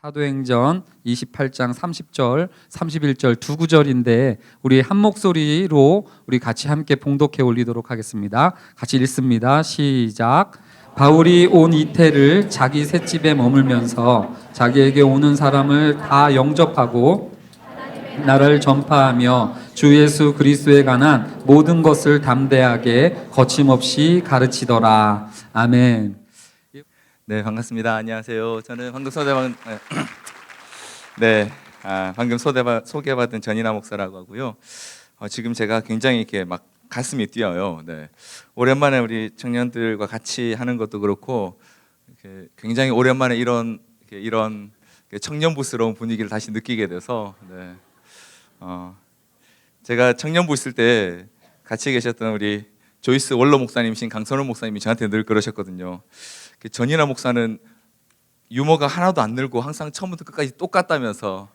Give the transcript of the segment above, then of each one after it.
사도행전 28장 30절, 31절 두 구절인데 우리 한 목소리로 우리 같이 함께 봉독해 올리도록 하겠습니다. 같이 읽습니다. 시작. 바울이 온 이태를 자기 셋집에 머물면서 자기에게 오는 사람을 다 영접하고 나를 전파하며 주 예수 그리스도에 관한 모든 것을 담대하게 거침없이 가르치더라. 아멘. 네, 반갑습니다. 안녕하세요. 저는 방금 소개받은 전인하 목사라고 하고요. 지금 제가 굉장히 이렇게 막 가슴이 뛰어요. 네, 오랜만에 우리 청년들과 같이 하는 것도 그렇고 이렇게 굉장히 오랜만에 이런 청년부스러운 분위기를 다시 느끼게 돼서 네, 제가 청년부 있을 때 같이 계셨던 우리 조이스 원로 목사님이신 강선호 목사님이 저한테 늘 그러셨거든요. 전인하 목사는 유머가 하나도 안 늘고 항상 처음부터 끝까지 똑같다면서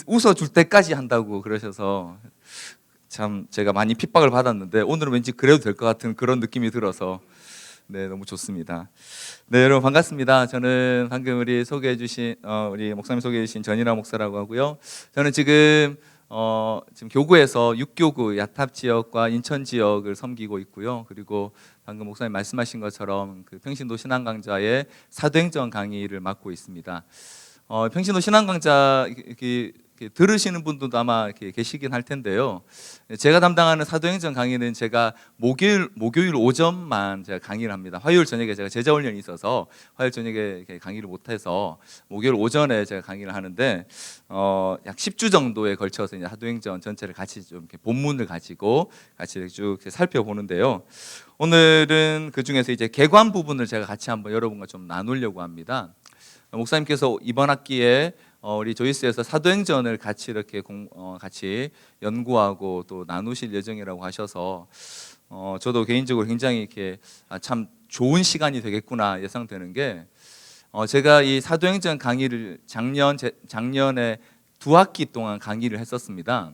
웃어줄 때까지 한다고 그러셔서 참 제가 많이 핍박을 받았는데 오늘은 왠지 그래도 될 것 같은 그런 느낌이 들어서 네, 너무 좋습니다. 네, 여러분 반갑습니다. 저는 방금 우리 목사님 소개해 주신 전인하 목사라고 하고요. 저는 지금 교구에서 6교구 야탑 지역과 인천 지역을 섬기고 있고요. 그리고 방금 목사님 말씀하신 것처럼 그 평신도 신앙 강좌의 사도행전 강의를 맡고 있습니다. 평신도 신앙 강좌 들으시는 분들도 아마 계시긴 할 텐데요. 제가 담당하는 사도행전 강의는 제가 목요일 오전만 제가 강의를 합니다. 화요일 저녁에 제가 제자 훈련이 있어서 화요일 저녁에 강의를 못해서 목요일 오전에 제가 강의를 하는데 약 10주 정도에 걸쳐서 이제 사도행전 전체를 같이 좀 이렇게 본문을 가지고 같이 쭉 살펴보는데요. 오늘은 그 중에서 이제 개관 부분을 제가 같이 한번 여러분과 좀 나누려고 합니다. 목사님께서 이번 학기에 우리 조이스에서 사도행전을 같이 이렇게 같이 연구하고 또 나누실 예정이라고 하셔서 저도 개인적으로 굉장히 이렇게 참 좋은 시간이 되겠구나 예상되는 게 제가 이 사도행전 강의를 작년에 2학기 동안 강의를 했었습니다.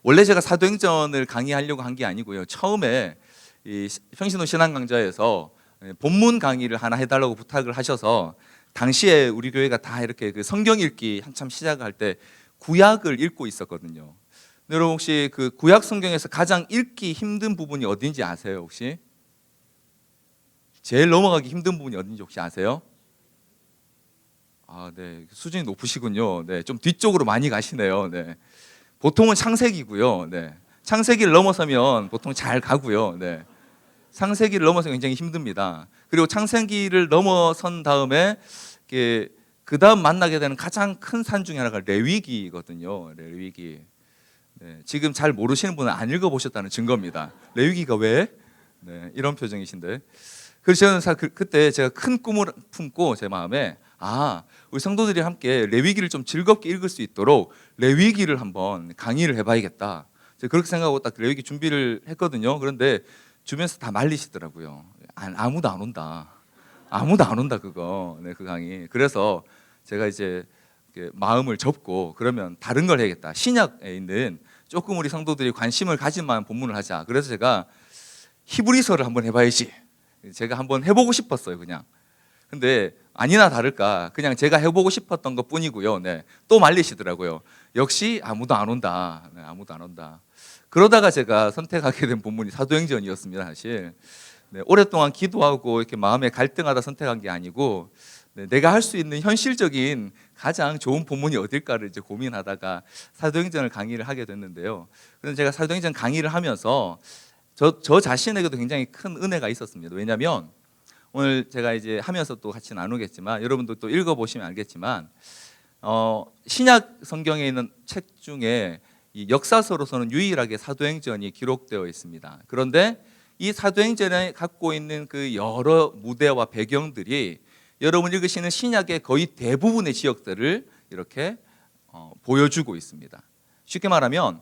원래 제가 사도행전을 강의하려고 한 게 아니고요. 처음에 이 평신도 신앙 강좌에서 본문 강의를 하나 해달라고 부탁을 하셔서 당시에 우리 교회가 다 이렇게 그 성경 읽기 한참 시작할 때 구약을 읽고 있었거든요. 여러분 혹시 그 구약 성경에서 가장 읽기 힘든 부분이 어딘지 아세요? 혹시 제일 넘어가기 힘든 부분이 어딘지 혹시 아세요? 네, 수준이 높으시군요. 네, 좀 뒤쪽으로 많이 가시네요. 네, 보통은 창세기고요. 네, 창세기를 넘어서면 보통 잘 가고요. 네, 창세기를 넘어서 굉장히 힘듭니다. 그리고 창세기를 넘어선 다음에 그 다음 만나게 되는 가장 큰 산 중에 하나가 레위기거든요. 레위기. 네, 지금 잘 모르시는 분은 안 읽어보셨다는 증거입니다. 레위기가 왜? 네, 이런 표정이신데. 그래서 저는 그때 제가 큰 꿈을 품고 제 마음에 우리 성도들이 함께 레위기를 좀 즐겁게 읽을 수 있도록 레위기를 한번 강의를 해봐야겠다. 제가 그렇게 생각하고 딱 레위기 준비를 했거든요. 그런데 주변에서 다 말리시더라고요. 아무도 안 온다. 아무도 안 온다 그거. 네, 그 강의. 그래서 제가 이제 마음을 접고 그러면 다른 걸 해야겠다. 신약에 있는 조금 우리 성도들이 관심을 가질 만한 본문을 하자. 그래서 제가 히브리서를 한번 해봐야지. 제가 한번 해보고 싶었어요, 그냥. 근데 아니나 다를까 그냥 제가 해보고 싶었던 것 뿐이고요. 네, 또 말리시더라고요. 역시 아무도 안 온다. 네, 아무도 안 온다. 그러다가 제가 선택하게 된 본문이 사도행전이었습니다, 사실. 네, 오랫동안 기도하고 이렇게 마음에 갈등하다 선택한 게 아니고 내가 할 수 있는 현실적인 가장 좋은 본문이 어딜까를 이제 고민하다가 사도행전을 강의를 하게 됐는데요. 그래서 제가 사도행전 강의를 하면서 저 자신에게도 굉장히 큰 은혜가 있었습니다. 왜냐하면 오늘 제가 이제 하면서 또 같이 나누겠지만 여러분도 또 읽어보시면 알겠지만 신약 성경에 있는 책 중에 이 역사서로서는 유일하게 사도행전이 기록되어 있습니다. 그런데 이 사도행전에 갖고 있는 그 여러 무대와 배경들이 여러분 읽으시는 신약의 거의 대부분의 지역들을 이렇게 보여주고 있습니다. 쉽게 말하면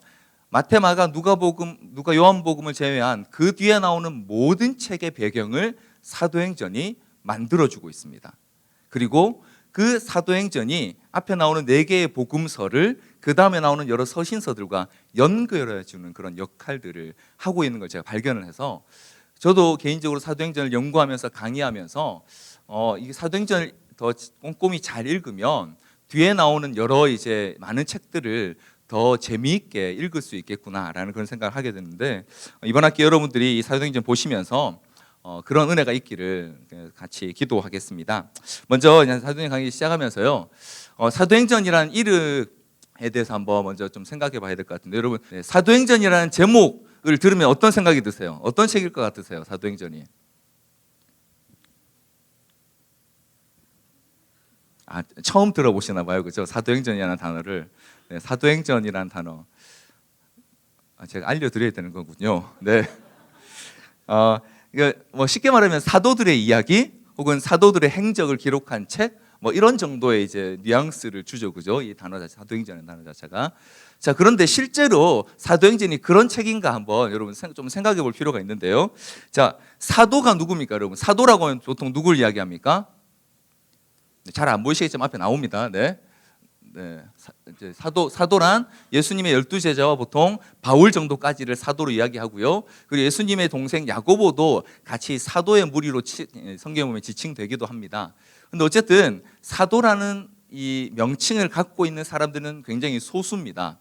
마태, 마가, 누가 요한복음을 제외한 그 뒤에 나오는 모든 책의 배경을 사도행전이 만들어주고 있습니다. 그리고 그 사도행전이 앞에 나오는 4개의 복음서를 그 다음에 나오는 여러 서신서들과 연결해주는 그런 역할들을 하고 있는 걸 제가 발견을 해서 저도 개인적으로 사도행전을 연구하면서 강의하면서 이 사도행전을 더 꼼꼼히 잘 읽으면 뒤에 나오는 여러 이제 많은 책들을 더 재미있게 읽을 수 있겠구나라는 그런 생각을 하게 됐는데, 이번 학기 여러분들이 이 사도행전 보시면서 그런 은혜가 있기를 같이 기도하겠습니다. 먼저 사도행전 강의 시작하면서요, 사도행전이라는 이름에 대해서 한번 먼저 좀 생각해 봐야 될 것 같은데, 여러분, 사도행전이라는 제목을 들으면 어떤 생각이 드세요? 어떤 책일 것 같으세요? 사도행전이? 처음 들어보시나 봐요, 그죠? 사도행전이라는 단어를. 네, 사도행전이라는 단어 제가 알려드려야 되는 거군요. 네. 이거 뭐 쉽게 말하면 사도들의 이야기 혹은 사도들의 행적을 기록한 책, 뭐 이런 정도의 이제 뉘앙스를 주죠, 그죠? 이 단어 자체, 사도행전이라는 단어 자체가. 자, 그런데 실제로 사도행전이 그런 책인가 한번 여러분 좀 생각해 볼 필요가 있는데요. 자, 사도가 누굽니까, 여러분? 사도라고 하면 보통 누굴 이야기합니까? 잘 안 보이시겠지만 앞에 나옵니다. 네. 네. 이제 사도란 예수님의 12제자와 보통 바울 정도까지를 사도로 이야기하고요. 그리고 예수님의 동생 야고보도 같이 사도의 무리로 성경에 보면 지칭되기도 합니다. 근데 어쨌든 사도라는 이 명칭을 갖고 있는 사람들은 굉장히 소수입니다.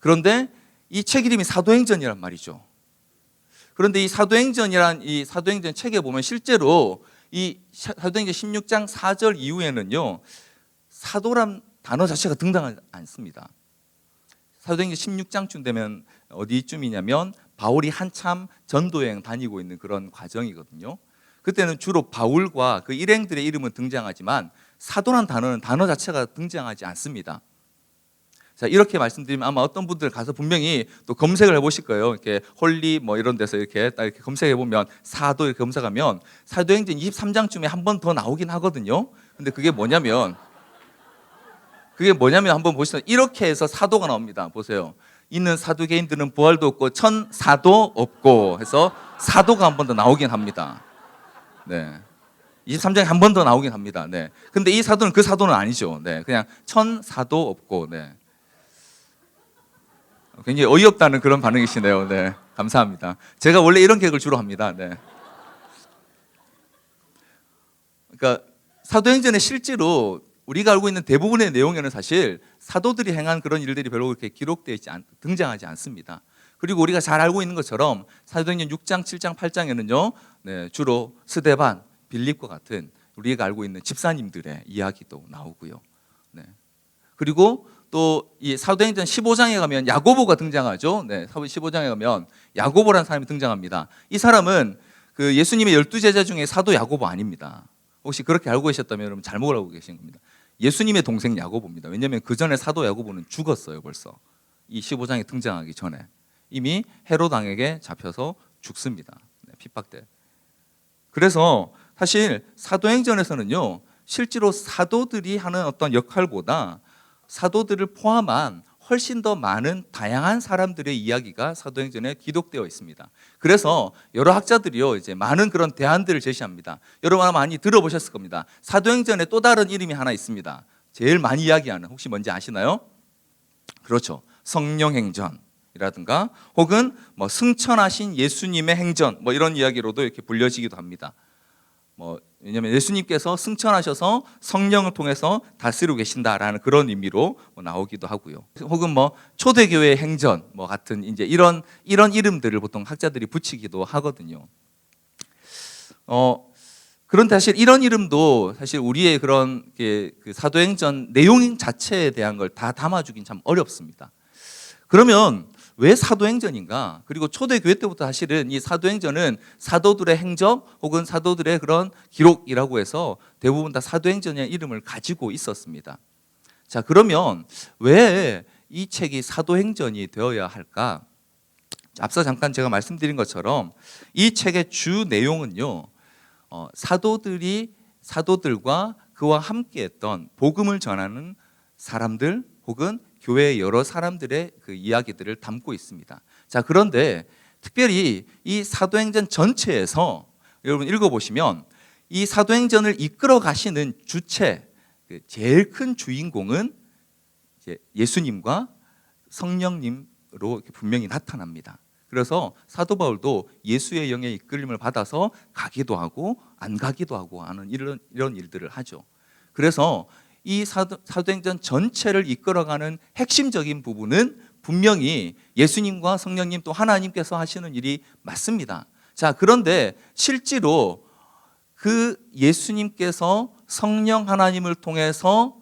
그런데 이 책 이름이 사도행전이란 말이죠. 그런데 이 사도행전 책에 보면 실제로 이 사도행전 16장 4절 이후에는요, 사도란 단어 자체가 등장하지 않습니다. 사도행전 16장쯤 되면 어디쯤이냐면 바울이 한참 전도여행 다니고 있는 그런 과정이거든요. 그때는 주로 바울과 그 일행들의 이름은 등장하지만 사도란 단어는 단어 자체가 등장하지 않습니다. 자, 이렇게 말씀드리면 아마 어떤 분들 가서 분명히 또 검색을 해보실 거예요. 이렇게 홀리 뭐 이런 데서 이렇게 딱 이렇게 검색해 보면 사도 이렇게 검색하면 사도행전 23장쯤에 한 번 더 나오긴 하거든요. 근데 그게 뭐냐면 한번 보시면 이렇게 해서 사도가 나옵니다. 보세요. 있는 사두개인들은 부활도 없고 천사도 없고 해서 사도가 한 번 더 나오긴 합니다. 네. 23장에 한 번 더 나오긴 합니다. 네. 근데 이 사도는 그 사도는 아니죠. 네. 그냥 천사도 없고, 네. 굉장히 어이없다는 그런 반응이시네요. 네. 감사합니다. 제가 원래 이런 계획을 주로 합니다. 네. 그러니까 사도행전에 실제로 우리가 알고 있는 대부분의 내용에는 사실 사도들이 행한 그런 일들이 별로 그렇게 등장하지 않습니다. 그리고 우리가 잘 알고 있는 것처럼 사도행전 6장, 7장, 8장에는요, 네, 주로 스데반, 빌립과 같은 우리가 알고 있는 집사님들의 이야기도 나오고요. 네. 그리고 또 이 사도행전 15장에 가면 야고보가 등장하죠. 네, 15장에 가면 야고보라는 사람이 등장합니다. 이 사람은 그 예수님의 12제자 중에 사도 야고보 아닙니다. 혹시 그렇게 알고 계셨다면 여러분 잘못 알고 계신 겁니다. 예수님의 동생 야고보입니다. 왜냐하면 그 전에 사도 야고보는 죽었어요, 벌써. 이 15장에 등장하기 전에 이미 헤롯 왕에게 잡혀서 죽습니다. 네, 핍박돼. 그래서 사실 사도행전에서는요, 실제로 사도들이 하는 어떤 역할보다 사도들을 포함한 훨씬 더 많은 다양한 사람들의 이야기가 사도행전에 기록되어 있습니다. 그래서 여러 학자들이요, 이제 많은 그런 대안들을 제시합니다. 여러분 아마 많이 들어보셨을 겁니다. 사도행전에 또 다른 이름이 하나 있습니다. 제일 많이 이야기하는, 혹시 뭔지 아시나요? 그렇죠. 성령행전이라든가 혹은 뭐 승천하신 예수님의 행전, 뭐 이런 이야기로도 이렇게 불려지기도 합니다. 왜냐하면 예수님께서 승천하셔서 성령을 통해서 다스리고 계신다라는 그런 의미로 나오기도 하고요. 혹은 뭐 초대교회 행전 뭐 같은 이제 이런 이름들을 보통 학자들이 붙이기도 하거든요. 그런데 사실 이런 이름도 사실 우리의 그런 그 사도행전 내용 자체에 대한 걸 다 담아주긴 참 어렵습니다. 그러면 왜 사도행전인가? 그리고 초대교회 때부터 사실은 이 사도행전은 사도들의 행적 혹은 사도들의 그런 기록이라고 해서 대부분 다 사도행전의 이름을 가지고 있었습니다. 자, 그러면 왜 이 책이 사도행전이 되어야 할까? 앞서 잠깐 제가 말씀드린 것처럼 이 책의 주 내용은요, 사도들과 그와 함께했던 복음을 전하는 사람들 혹은 교회의 여러 사람들의 그 이야기들을 담고 있습니다. 자, 그런데 특별히 이 사도행전 전체에서 여러분 읽어보시면 이 사도행전을 이끌어 가시는 주체, 제일 큰 주인공은 이제 예수님과 성령님으로 분명히 나타납니다. 그래서 사도 바울도 예수의 영의 이끌림을 받아서 가기도 하고 안 가기도 하고 하는 이런 일들을 하죠. 그래서 이 사도행전 전체를 이끌어가는 핵심적인 부분은 분명히 예수님과 성령님 또 하나님께서 하시는 일이 맞습니다. 자, 그런데 실제로 그 예수님께서 성령 하나님을 통해서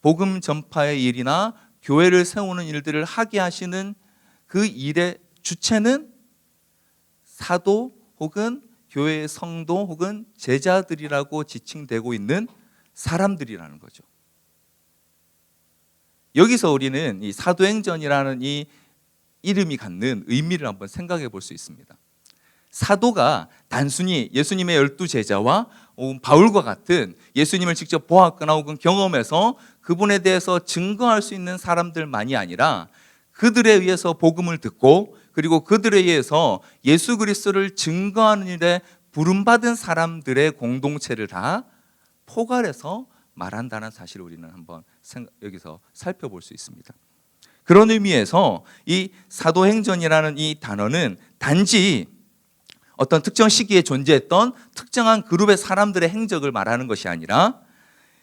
복음 전파의 일이나 교회를 세우는 일들을 하게 하시는 그 일의 주체는 사도 혹은 교회의 성도 혹은 제자들이라고 지칭되고 있는 사람들이라는 거죠. 여기서 우리는 이 사도행전이라는 이 이름이 갖는 의미를 한번 생각해 볼 수 있습니다. 사도가 단순히 예수님의 12제자와 바울과 같은 예수님을 직접 보았거나 혹은 경험해서 그분에 대해서 증거할 수 있는 사람들만이 아니라 그들에 의해서 복음을 듣고 그리고 그들에 의해서 예수 그리스도를 증거하는 일에 부름받은 사람들의 공동체를 다 포괄해서 말한다는 사실을 우리는 한번 여기서 살펴볼 수 있습니다. 그런 의미에서 이 사도행전이라는 이 단어는 단지 어떤 특정 시기에 존재했던 특정한 그룹의 사람들의 행적을 말하는 것이 아니라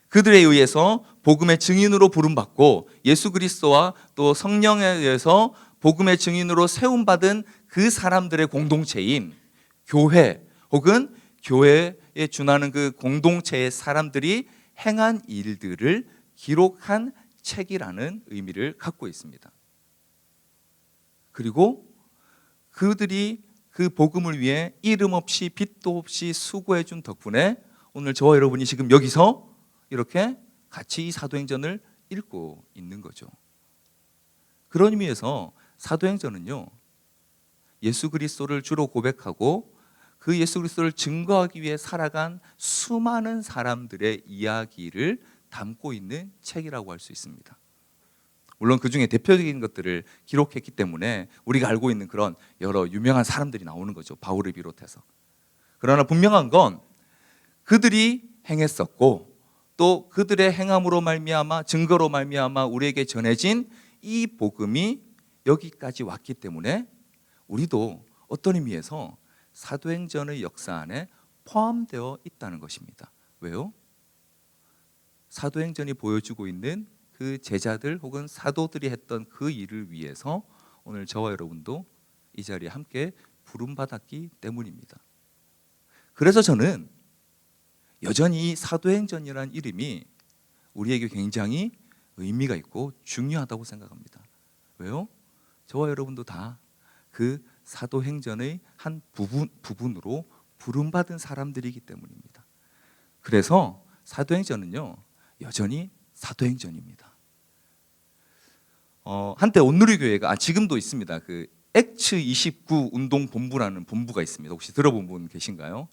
그들에 의해서 복음의 증인으로 부름받고 예수 그리스도와 또 성령에 의해서 복음의 증인으로 세움받은 그 사람들의 공동체인 교회 혹은 교회에 준하는 그 공동체의 사람들이 행한 일들을 기록한 책이라는 의미를 갖고 있습니다. 그리고 그들이 그 복음을 위해 이름 없이 빚도 없이 수고해 준 덕분에 오늘 저와 여러분이 지금 여기서 이렇게 같이 이 사도행전을 읽고 있는 거죠. 그런 의미에서 사도행전은요, 예수 그리스도를 주로 고백하고 그 예수 그리스도를 증거하기 위해 살아간 수많은 사람들의 이야기를 담고 있는 책이라고 할 수 있습니다. 물론 그 중에 대표적인 것들을 기록했기 때문에 우리가 알고 있는 그런 여러 유명한 사람들이 나오는 거죠. 바울을 비롯해서. 그러나 분명한 건 그들이 행했었고 또 그들의 행함으로 말미암아 증거로 말미암아 우리에게 전해진 이 복음이 여기까지 왔기 때문에 우리도 어떤 의미에서 사도행전의 역사 안에 포함되어 있다는 것입니다. 왜요? 사도행전이 보여주고 있는 그 제자들 혹은 사도들이 했던 그 일을 위해서 오늘 저와 여러분도 이 자리에 함께 부름받았기 때문입니다. 그래서 저는 여전히 사도행전이라는 이름이 우리에게 굉장히 의미가 있고 중요하다고 생각합니다. 왜요? 저와 여러분도 다 그 사도행전의 한 부분으로 부름받은 사람들이기 때문입니다. 그래서 사도행전은요, 여전히 사도행전입니다. 한때 온누리교회가 지금도 있습니다. 그 액츠 29 운동 본부라는 본부가 있습니다. 혹시 들어본 분 계신가요?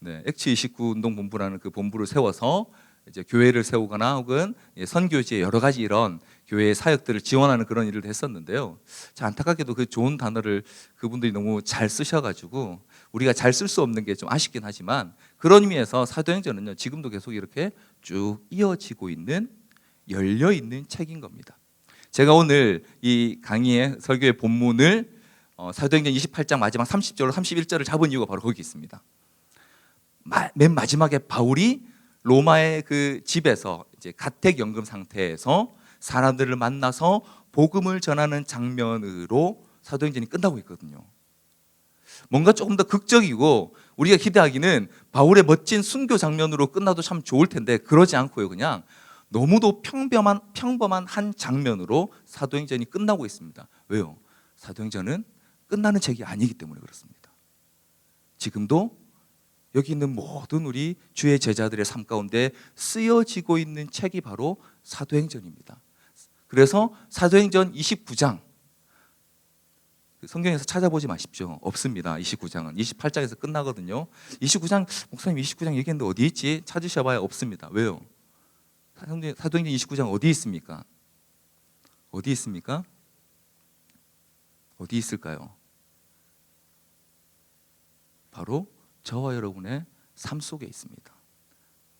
네, 액츠 29 운동 본부라는 그 본부를 세워서 이제 교회를 세우거나 혹은 선교지의 여러 가지 이런 교회의 사역들을 지원하는 그런 일을 했었는데요. 자, 안타깝게도 그 좋은 단어를 그분들이 너무 잘 쓰셔가지고 우리가 잘 쓸 수 없는 게 좀 아쉽긴 하지만 그런 의미에서 사도행전은요, 지금도 계속 이렇게 쭉 이어지고 있는 열려 있는 책인 겁니다. 제가 오늘 이 강의의 설교의 본문을 사도행전 28장 마지막 30절로 31절을 잡은 이유가 바로 거기 있습니다. 맨 마지막에 바울이 로마의 그 집에서 이제 가택연금 상태에서 사람들을 만나서 복음을 전하는 장면으로 사도행전이 끝나고 있거든요. 뭔가 조금 더 극적이고 우리가 기대하기는 바울의 멋진 순교 장면으로 끝나도 참 좋을 텐데 그러지 않고요, 그냥 너무도 평범한 한 장면으로 사도행전이 끝나고 있습니다. 왜요? 사도행전은 끝나는 책이 아니기 때문에 그렇습니다. 지금도 여기 있는 모든 우리 주의 제자들의 삶 가운데 쓰여지고 있는 책이 바로 사도행전입니다. 그래서 사도행전 29장 성경에서 찾아보지 마십시오. 없습니다. 29장은 28장에서 끝나거든요. 29장 목사님 29장 얘기했는데 어디 있지? 찾으셔봐야 없습니다. 왜요? 사도행전 29장 어디 있습니까? 어디 있습니까? 어디 있을까요? 바로 저와 여러분의 삶 속에 있습니다.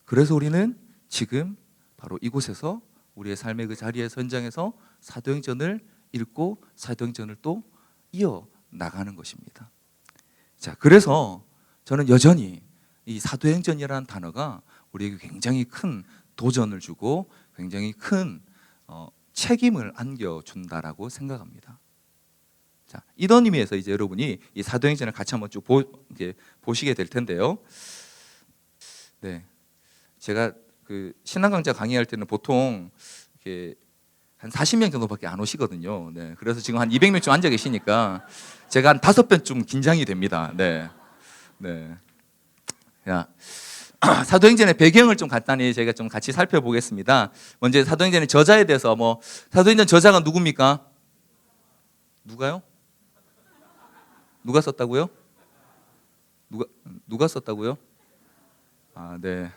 그래서 우리는 지금 바로 이곳에서 우리의 삶의 그 자리에서 현장에서 사도행전을 읽고 사도행전을 또 이어 나가는 것입니다. 자, 그래서 저는 여전히 이 사도행전이라는 단어가 우리에게 굉장히 큰 도전을 주고 굉장히 큰 책임을 안겨준다라고 생각합니다. 자, 이런 의미에서 이제 여러분이 이 사도행전을 같이 한번 쭉 이제 보시게 될 텐데요. 네, 제가 그 신앙강좌 강의할 때는 보통 이렇게 한 40명 정도밖에 안 오시거든요. 네, 그래서 지금 한 200명쯤 앉아 계시니까 제가 한 5배쯤 긴장이 됩니다. 네, 네. 야, 사도행전의 배경을 좀 간단히 저희가 좀 같이 살펴보겠습니다. 먼저 사도행전의 저자에 대해서 사도행전 저자가 누굽니까? 누가요? 누가 썼다고요? 누가 썼다고요? 아, 네.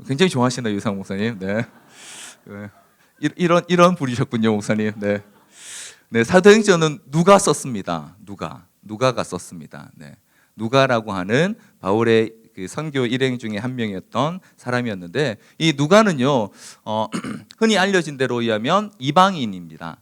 굉장히 좋아하시네요, 유상 목사님. 네. 이런 분이셨군요, 목사님. 네. 네, 사도행전은 누가 썼습니다. 누가가 썼습니다. 네. 누가라고 하는 바울의 그 선교 일행 중에 한 명이었던 사람이었는데, 이 누가는요, 흔히 알려진 대로 의하면 이방인입니다.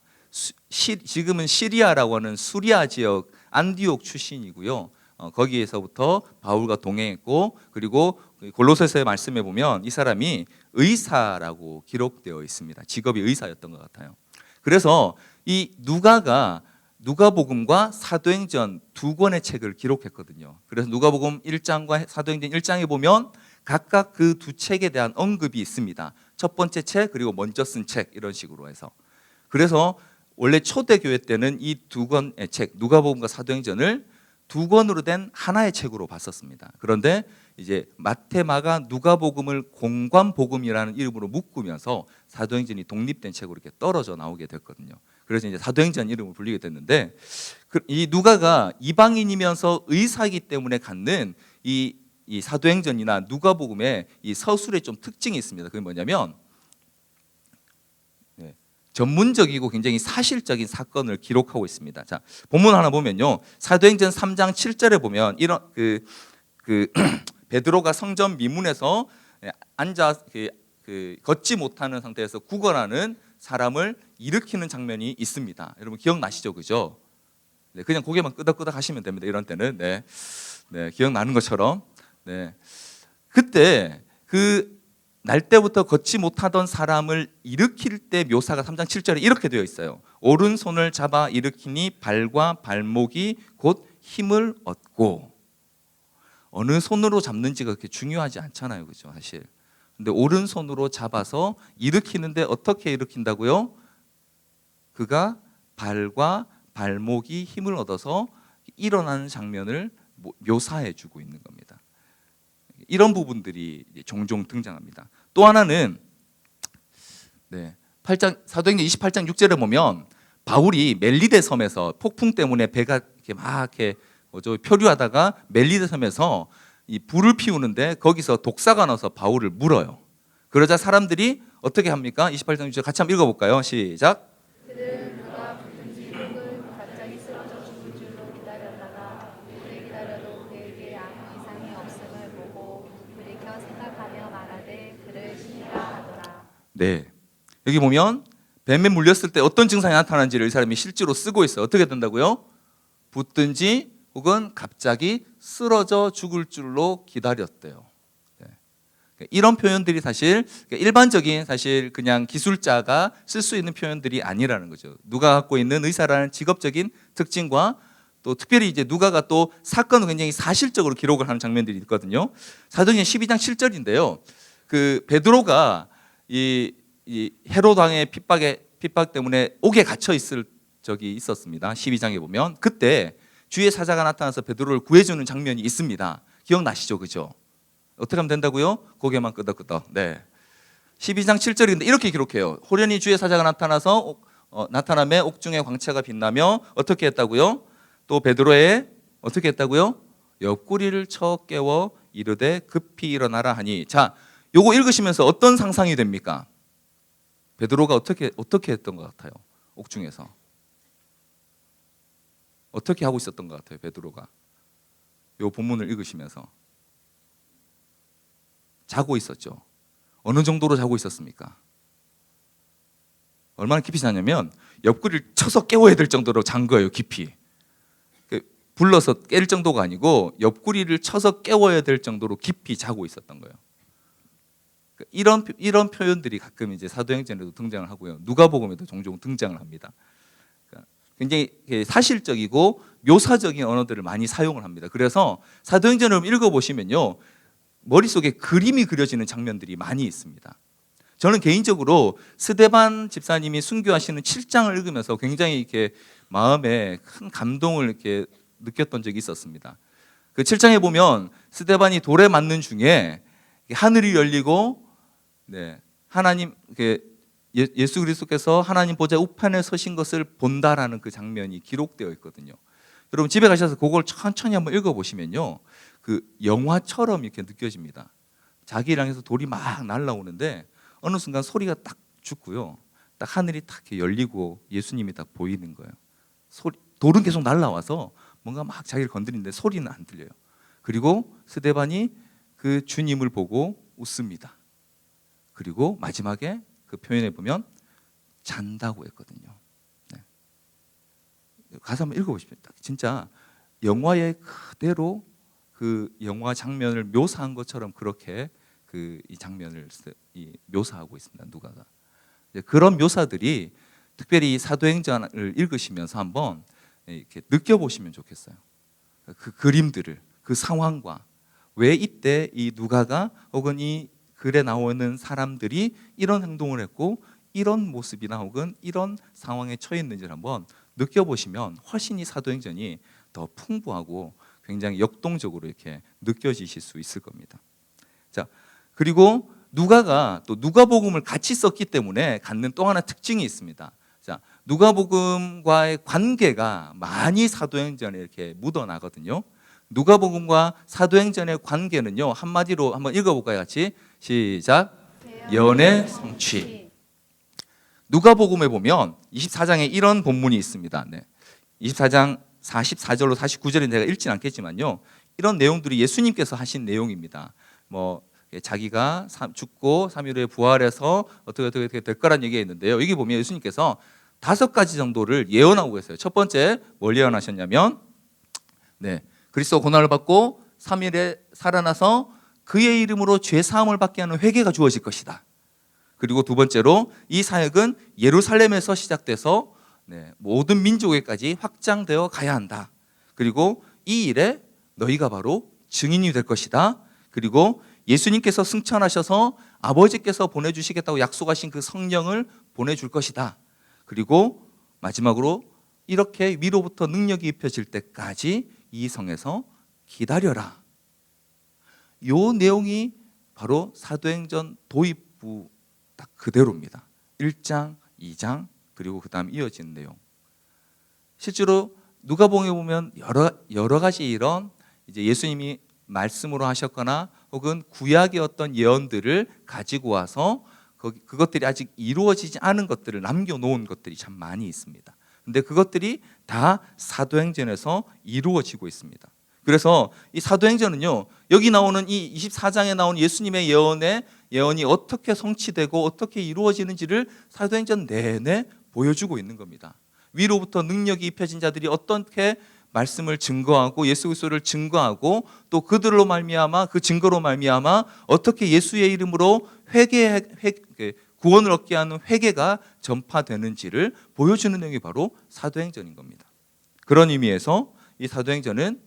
지금은 시리아라고 하는 수리아 지역 안디옥 출신이고요. 거기에서부터 바울과 동행했고, 그리고 골로새서의 말씀에 보면 이 사람이 의사라고 기록되어 있습니다. 직업이 의사였던 것 같아요. 그래서 이 누가가 누가복음과 사도행전 두 권의 책을 기록했거든요. 그래서 누가복음 1장과 사도행전 1장에 보면 각각 그 두 책에 대한 언급이 있습니다. 첫 번째 책, 그리고 먼저 쓴 책, 이런 식으로 해서. 그래서 원래 초대교회 때는 이 두 권의 책, 누가복음과 사도행전을 두 권으로 된 하나의 책으로 봤었습니다. 그런데 이제 마태, 마가, 누가복음을 공관복음이라는 이름으로 묶으면서 사도행전이 독립된 책으로 이렇게 떨어져 나오게 됐거든요. 그래서 이제 사도행전 이름을 불리게 됐는데, 이 누가가 이방인이면서 의사이기 때문에 갖는 이 사도행전이나 누가복음의 이 서술에 좀 특징이 있습니다. 그게 뭐냐면 전문적이고 굉장히 사실적인 사건을 기록하고 있습니다. 자, 본문 하나 보면요, 사도행전 3장 7절에 보면 이런 베드로가 성전 미문에서 앉아 걷지 못하는 상태에서 구걸하는 사람을 일으키는 장면이 있습니다. 여러분 기억나시죠, 그죠? 네, 그냥 고개만 끄덕끄덕 하시면 됩니다. 이런 때는 네, 기억나는 것처럼. 네, 그때 날 때부터 걷지 못하던 사람을 일으킬 때 묘사가 3장 7절에 이렇게 되어 있어요. 오른손을 잡아 일으키니 발과 발목이 곧 힘을 얻고. 어느 손으로 잡는지가 그렇게 중요하지 않잖아요, 그죠, 사실. 근데 오른손으로 잡아서 일으키는데 어떻게 일으킨다고요? 그가 발과 발목이 힘을 얻어서 일어나는 장면을 묘사해 주고 있는 겁니다. 이런 부분들이 종종 등장합니다. 또 하나는 사도행전 28장 6절에 보면 바울이 멜리데 섬에서 폭풍 때문에 배가 이렇게 막 이렇게 표류하다가 멜리데 섬에서 이 불을 피우는데 거기서 독사가 나서 바울을 물어요. 그러자 사람들이 어떻게 합니까? 28장 6절 같이 한번 읽어볼까요? 시작. 그들은 누가 붙든지 혹은 갑자기 쓰러져 죽을 줄로 기다렸다가 오래 기다려도 그에게 아무 이상이 없음을 보고 돌이켜 생각하며 말하되 그를 신이라 하더라. 네, 여기 보면 뱀에 물렸을 때 어떤 증상이 나타나는지를 이 사람이 실제로 쓰고 있어요. 어떻게 된다고요? 붙든지 혹은 갑자기 쓰러져 죽을 줄로 기다렸대요. 이런 표현들이 사실 일반적인 사실 그냥 기술자가 쓸 수 있는 표현들이 아니라는 거죠. 누가 갖고 있는 의사라는 직업적인 특징과 또 특별히 이제 누가가 또 사건을 굉장히 사실적으로 기록을 하는 장면들이 있거든요. 사도행전 12장 7절인데요. 그 베드로가 이 헤롯 왕의 핍박 때문에 옥에 갇혀 있을 적이 있었습니다. 12장에 보면 그때 주의 사자가 나타나서 베드로를 구해주는 장면이 있습니다. 기억나시죠, 그죠? 어떻게 하면 된다고요? 고개만 끄덕끄덕. 네. 12장 7절인데 이렇게 기록해요. 호련히 주의 사자가 나타나서 나타남에 옥중에 광채가 빛나며 어떻게 했다고요? 또 베드로의 어떻게 했다고요? 옆구리를 쳐 깨워 이르되 급히 일어나라 하니. 자, 요거 읽으시면서 어떤 상상이 됩니까? 베드로가 어떻게 했던 것 같아요? 옥중에서 어떻게 하고 있었던 것 같아요? 베드로가 요 본문을 읽으시면서 자고 있었죠. 어느 정도로 자고 있었습니까? 얼마나 깊이 자냐면 옆구리를 쳐서 깨워야 될 정도로 잔 거예요. 깊이. 불러서 깰 정도가 아니고 옆구리를 쳐서 깨워야 될 정도로 깊이 자고 있었던 거예요. 이런 표현들이 가끔 이제 사도행전에도 등장을 하고요. 누가복음에도 종종 등장을 합니다. 그러니까 굉장히 사실적이고 묘사적인 언어들을 많이 사용을 합니다. 그래서 사도행전을 읽어보시면요, 머릿속에 그림이 그려지는 장면들이 많이 있습니다. 저는 개인적으로 스데반 집사님이 순교하시는 7장을 읽으면서 굉장히 이렇게 마음에 큰 감동을 이렇게 느꼈던 적이 있었습니다. 그 7장에 보면 스데반이 돌에 맞는 중에 하늘이 열리고, 하나님, 예수 그리스도께서 하나님 보좌 우편에 서신 것을 본다라는 그 장면이 기록되어 있거든요. 여러분 집에 가셔서 그걸 천천히 한번 읽어보시면요, 그 영화처럼 이렇게 느껴집니다. 자기를 향해서 돌이 막 날아오는데 어느 순간 소리가 딱 죽고요, 딱 하늘이 딱 이렇게 열리고 예수님이 딱 보이는 거예요. 돌은 계속 날아와서 뭔가 막 자기를 건드리는데 소리는 안 들려요. 그리고 스데반이 그 주님을 보고 웃습니다. 그리고 마지막에 그 표현에 보면 잔다고 했거든요. 가서 한번 읽어보십시오. 진짜 영화에 그대로 그 영화 장면을 묘사한 것처럼 그렇게 이 장면을 묘사하고 있습니다. 누가가. 그런 묘사들이 특별히 사도행전을 읽으시면서 한번 이렇게 느껴보시면 좋겠어요. 그 그림들을, 그 상황과 왜 이때 이 누가가 혹은 이 글에 나오는 사람들이 이런 행동을 했고 이런 모습이나 혹은 이런 상황에 처해 있는지를 한번 느껴보시면 훨씬 이 사도행전이 더 풍부하고 굉장히 역동적으로 이렇게 느껴지실 수 있을 겁니다. 자, 그리고 누가가 또 누가복음을 같이 썼기 때문에 갖는 또 하나 특징이 있습니다. 자, 누가복음과의 관계가 많이 사도행전에 이렇게 묻어나거든요. 누가복음과 사도행전의 관계는요, 한마디로 한번 읽어볼까요, 같이? 시작. 예언의 성취. 누가복음에 보면 24장에 이런 본문이 있습니다. 24장 44절로 49절은 제가 읽진 않겠지만요, 이런 내용들이 예수님께서 하신 내용입니다. 뭐 자기가 죽고 3일 후에 부활해서 어떻게 될 거란 얘기가 있는데요, 여기 보면 예수님께서 5가지 정도를 예언하고 계세요. 첫 번째 뭘 예언하셨냐면, 그리스도 고난을 받고 3일에 살아나서 그의 이름으로 죄 사함을 받게 하는 회개가 주어질 것이다. 그리고 두 번째로 이 사역은 예루살렘에서 시작돼서 모든 민족에까지 확장되어 가야 한다. 그리고 이 일에 너희가 바로 증인이 될 것이다. 그리고 예수님께서 승천하셔서 아버지께서 보내주시겠다고 약속하신 그 성령을 보내줄 것이다. 그리고 마지막으로 이렇게 위로부터 능력이 입혀질 때까지 이 성에서 기다려라. 이 내용이 바로 사도행전 도입부 딱 그대로입니다. 1장, 2장, 그리고 그 다음 이어지는 내용. 실제로 누가복음에 보면 여러 가지 이런 이제 예수님이 말씀으로 하셨거나 혹은 구약의 어떤 예언들을 가지고 와서 그것들이 아직 이루어지지 않은 것들을 남겨놓은 것들이 참 많이 있습니다. 근데 그것들이 다 사도행전에서 이루어지고 있습니다. 그래서 이 사도행전은요, 여기 나오는 이 24장에 나온 예수님의 예언이 어떻게 성취되고 어떻게 이루어지는지를 사도행전 내내 보여주고 있는 겁니다. 위로부터 능력이 입혀진 자들이 어떻게 말씀을 증거하고 예수 그리스도를 증거하고 또 그들로 말미암아 그 증거로 말미암아 어떻게 예수의 이름으로 구원을 얻게 하는 회개가 전파되는지를 보여주는 내용이 바로 사도행전인 겁니다. 그런 의미에서 이 사도행전은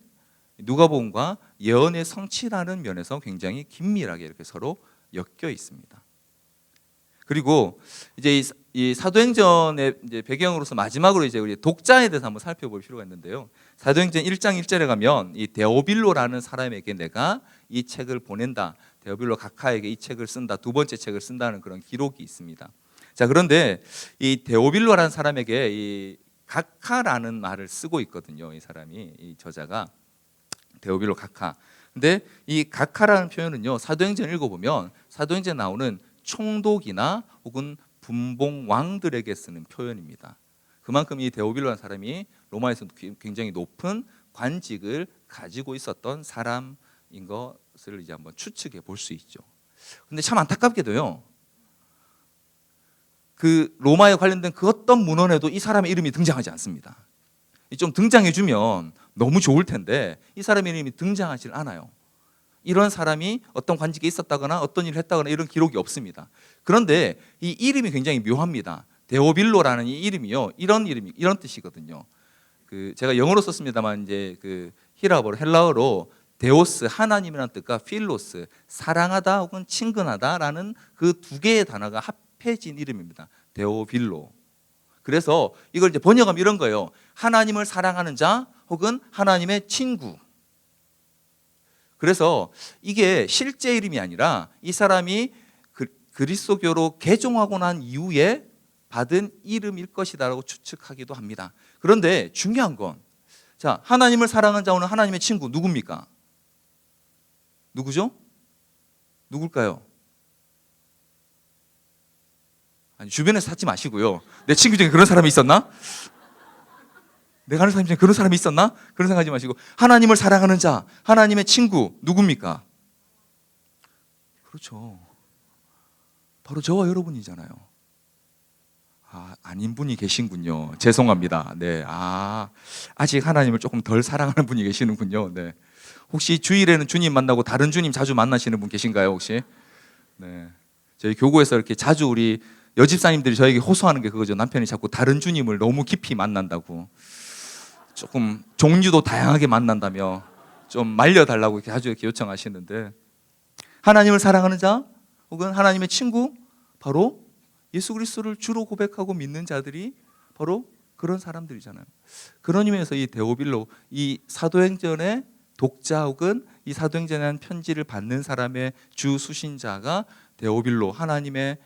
누가복음과 예언의 성취라는 면에서 굉장히 긴밀하게 이렇게 서로 엮여 있습니다. 그리고 이제 이 사도행전의 이제 배경으로서 마지막으로 이제 우리 독자에 대해서 한번 살펴볼 필요가 있는데요. 사도행전 1장 1절에 가면 이 데오빌로라는 사람에게 내가 이 책을 보낸다. 데오빌로 각하에게 이 책을 쓴다. 두 번째 책을 쓴다는 그런 기록이 있습니다. 자, 그런데 이 데오빌로라는 사람에게 이 각하라는 말을 쓰고 있거든요. 이 사람이, 이 저자가 데오빌로 각하. 근데 이 각하라는 표현은요, 사도행전 읽어보면 사도행전에 나오는 총독이나 혹은 분봉 왕들에게 쓰는 표현입니다. 그만큼 이 데오빌로라는 사람이 로마에서 굉장히 높은 관직을 가지고 있었던 사람인 것을 이제 한번 추측해 볼 수 있죠. 근데 참 안타깝게도요, 그 로마에 관련된 그 어떤 문헌에도 이 사람의 이름이 등장하지 않습니다. 좀 등장해 주면 너무 좋을 텐데 이 사람의 이름이 등장하지 않아요. 이런 사람이 어떤 관직에 있었다거나 어떤 일을 했다거나 이런 기록이 없습니다. 그런데 이 이름이 굉장히 묘합니다. 데오빌로라는 이 이름이요, 이런 뜻이거든요. 제가 영어로 썼습니다만 이제 히라보로 헬라어로 데오스 하나님이라는 뜻과 필로스 사랑하다 혹은 친근하다라는 그 두 개의 단어가 합해진 이름입니다. 데오빌로. 그래서 이걸 이제 번역하면 이런 거예요. 하나님을 사랑하는 자 혹은 하나님의 친구. 그래서 이게 실제 이름이 아니라 이 사람이 그리스도교로 개종하고 난 이후에 받은 이름일 것이다라고 추측하기도 합니다. 그런데 중요한 건, 자, 하나님을 사랑하는 자는 하나님의 친구 누굽니까? 누구죠? 누굴까요? 아니, 주변에서 찾지 마시고요. 내 친구 중에 그런 사람이 있었나? 내가 아는 사람 중에 그런 사람이 있었나? 그런 생각하지 마시고, 하나님을 사랑하는 자, 하나님의 친구 누굽니까? 그렇죠. 바로 저와 여러분이잖아요. 아닌 분이 계신군요. 죄송합니다. 네, 아직 하나님을 조금 덜 사랑하는 분이 계시는군요. 네. 혹시 주일에는 주님 만나고 다른 주님 자주 만나시는 분 계신가요, 혹시? 네. 저희 교구에서 이렇게 자주 우리 여집사님들이 저에게 호소하는 게 그거죠. 남편이 자꾸 다른 주님을 너무 깊이 만난다고, 조금 종류도 다양하게 만난다며 좀 말려달라고 이렇게 자주 이렇게 요청하시는데, 하나님을 사랑하는 자 혹은 하나님의 친구, 바로 예수 그리스도를 주로 고백하고 믿는 자들이 바로 그런 사람들이잖아요. 그런 의미에서 이 데오빌로, 이 사도행전의 독자 혹은 이 사도행전에 편지를 받는 사람의 주 수신자가 데오빌로, 하나님을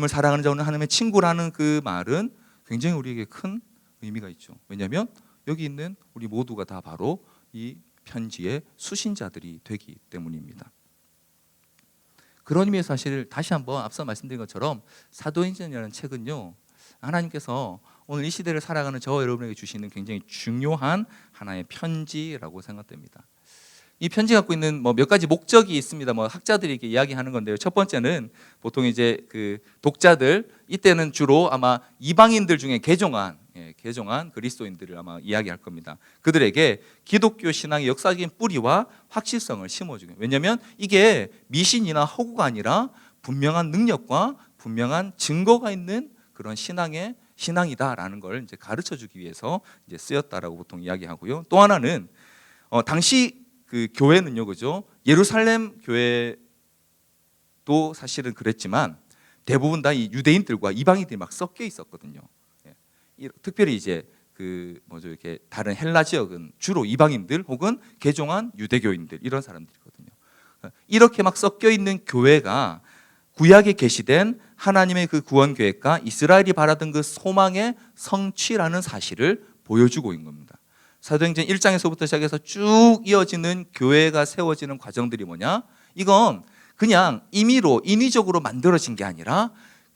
사랑하는 자는 하나님의 친구라는 그 말은 굉장히 우리에게 큰 의미가 있죠. 왜냐하면 여기 있는 우리 모두가 다 바로 이 편지의 수신자들이 되기 때문입니다. 그런 의미에서 사실 다시 한번 앞서 말씀드린 것처럼 사도행전이라는 책은요, 하나님께서 오늘 이 시대를 살아가는 저와 여러분에게 주시는 굉장히 중요한 하나의 편지라고 생각됩니다. 이 편지 갖고 있는 몇 가지 목적이 있습니다. 학자들이 이렇게 이야기하는 건데요. 첫 번째는 보통 이제 독자들, 이때는 주로 아마 이방인들 중에 개종한 그리스도인들을 아마 이야기할 겁니다. 그들에게 기독교 신앙의 역사적인 뿌리와 확실성을 심어주게. 왜냐하면 이게 미신이나 허구가 아니라 분명한 능력과 분명한 증거가 있는 그런 신앙이다라는 걸 이제 가르쳐주기 위해서 이제 쓰였다라고 보통 이야기하고요. 또 하나는 당시 그 교회는요, 그죠? 예루살렘 교회도 사실은 그랬지만 대부분 다 이 유대인들과 이방인들이 막 섞여 있었거든요. 특별히 이제 이렇게 다른 헬라 지역은 주로 이방인들 혹은 개종한 유대교인들, 이런 사람들이거든요. 이렇게 막 섞여 있는 교회가 구약에 계시된 하나님의 그 구원 계획과 이스라엘이 바라던 그 소망의 성취라는 사실을 보여주고 있는 겁니다. 사도행전 1장에서부터 시작해서 쭉 이어지는 교회가 세워지는 과정들이 뭐냐? 이건 그냥 인위적으로 만들어진 게 아니라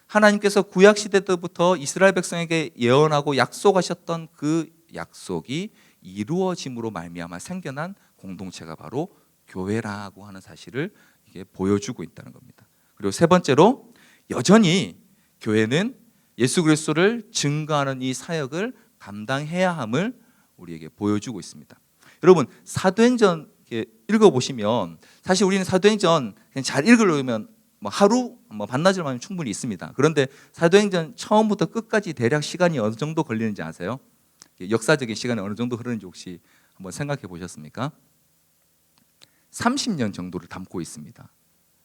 하나님께서 구약시대 때부터 이스라엘 백성에게 예언하고 약속하셨던 그 약속이 이루어짐으로 말미암아 생겨난 공동체가 바로 교회라고 하는 사실을 이게 보여주고 있다는 겁니다. 그리고 세 번째로, 여전히 교회는 예수 그리스도를 증거하는 이 사역을 감당해야 함을 우리에게 보여주고 있습니다. 여러분, 사도행전 읽어보시면 사실 우리는 사도행전 그냥 잘 읽으려면 하루 반나절만 충분히 있습니다. 그런데 사도행전 처음부터 끝까지 대략 시간이 어느 정도 걸리는지 아세요? 역사적인 시간이 어느 정도 흐르는지 혹시 한번 생각해 보셨습니까? 30년 정도를 담고 있습니다.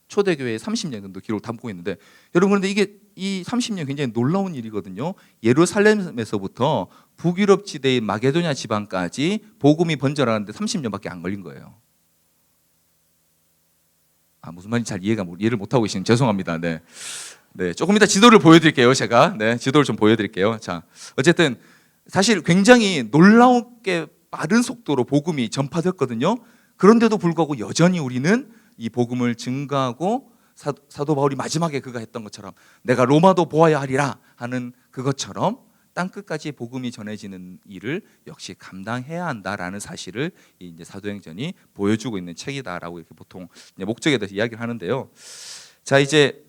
초대교회에 30년 정도 기록을 담고 있는데, 여러분, 그런데 이게 이 30년 굉장히 놀라운 일이거든요. 예루살렘에서부터 북유럽 지대인 마게도냐 지방까지 복음이 번져나가는데 30년밖에 안 걸린 거예요. 무슨 말인지 잘 이해를 못하고 계시는, 죄송합니다. 네, 조금 이따 지도를 보여드릴게요. 제가 지도를 좀 보여드릴게요. 자, 어쨌든 사실 굉장히 놀라운게 빠른 속도로 복음이 전파됐거든요. 그런데도 불구하고 여전히 우리는 이 복음을 증거하고 사도 바울이 마지막에 그가 했던 것처럼 내가 로마도 보아야 하리라 하는 그것처럼 땅끝까지 복음이 전해지는 일을 역시 감당해야 한다라는 사실을 이제 사도행전이 보여주고 있는 책이다라고 이렇게 보통 목적에 대해서 이야기를 하는데요. 자, 이제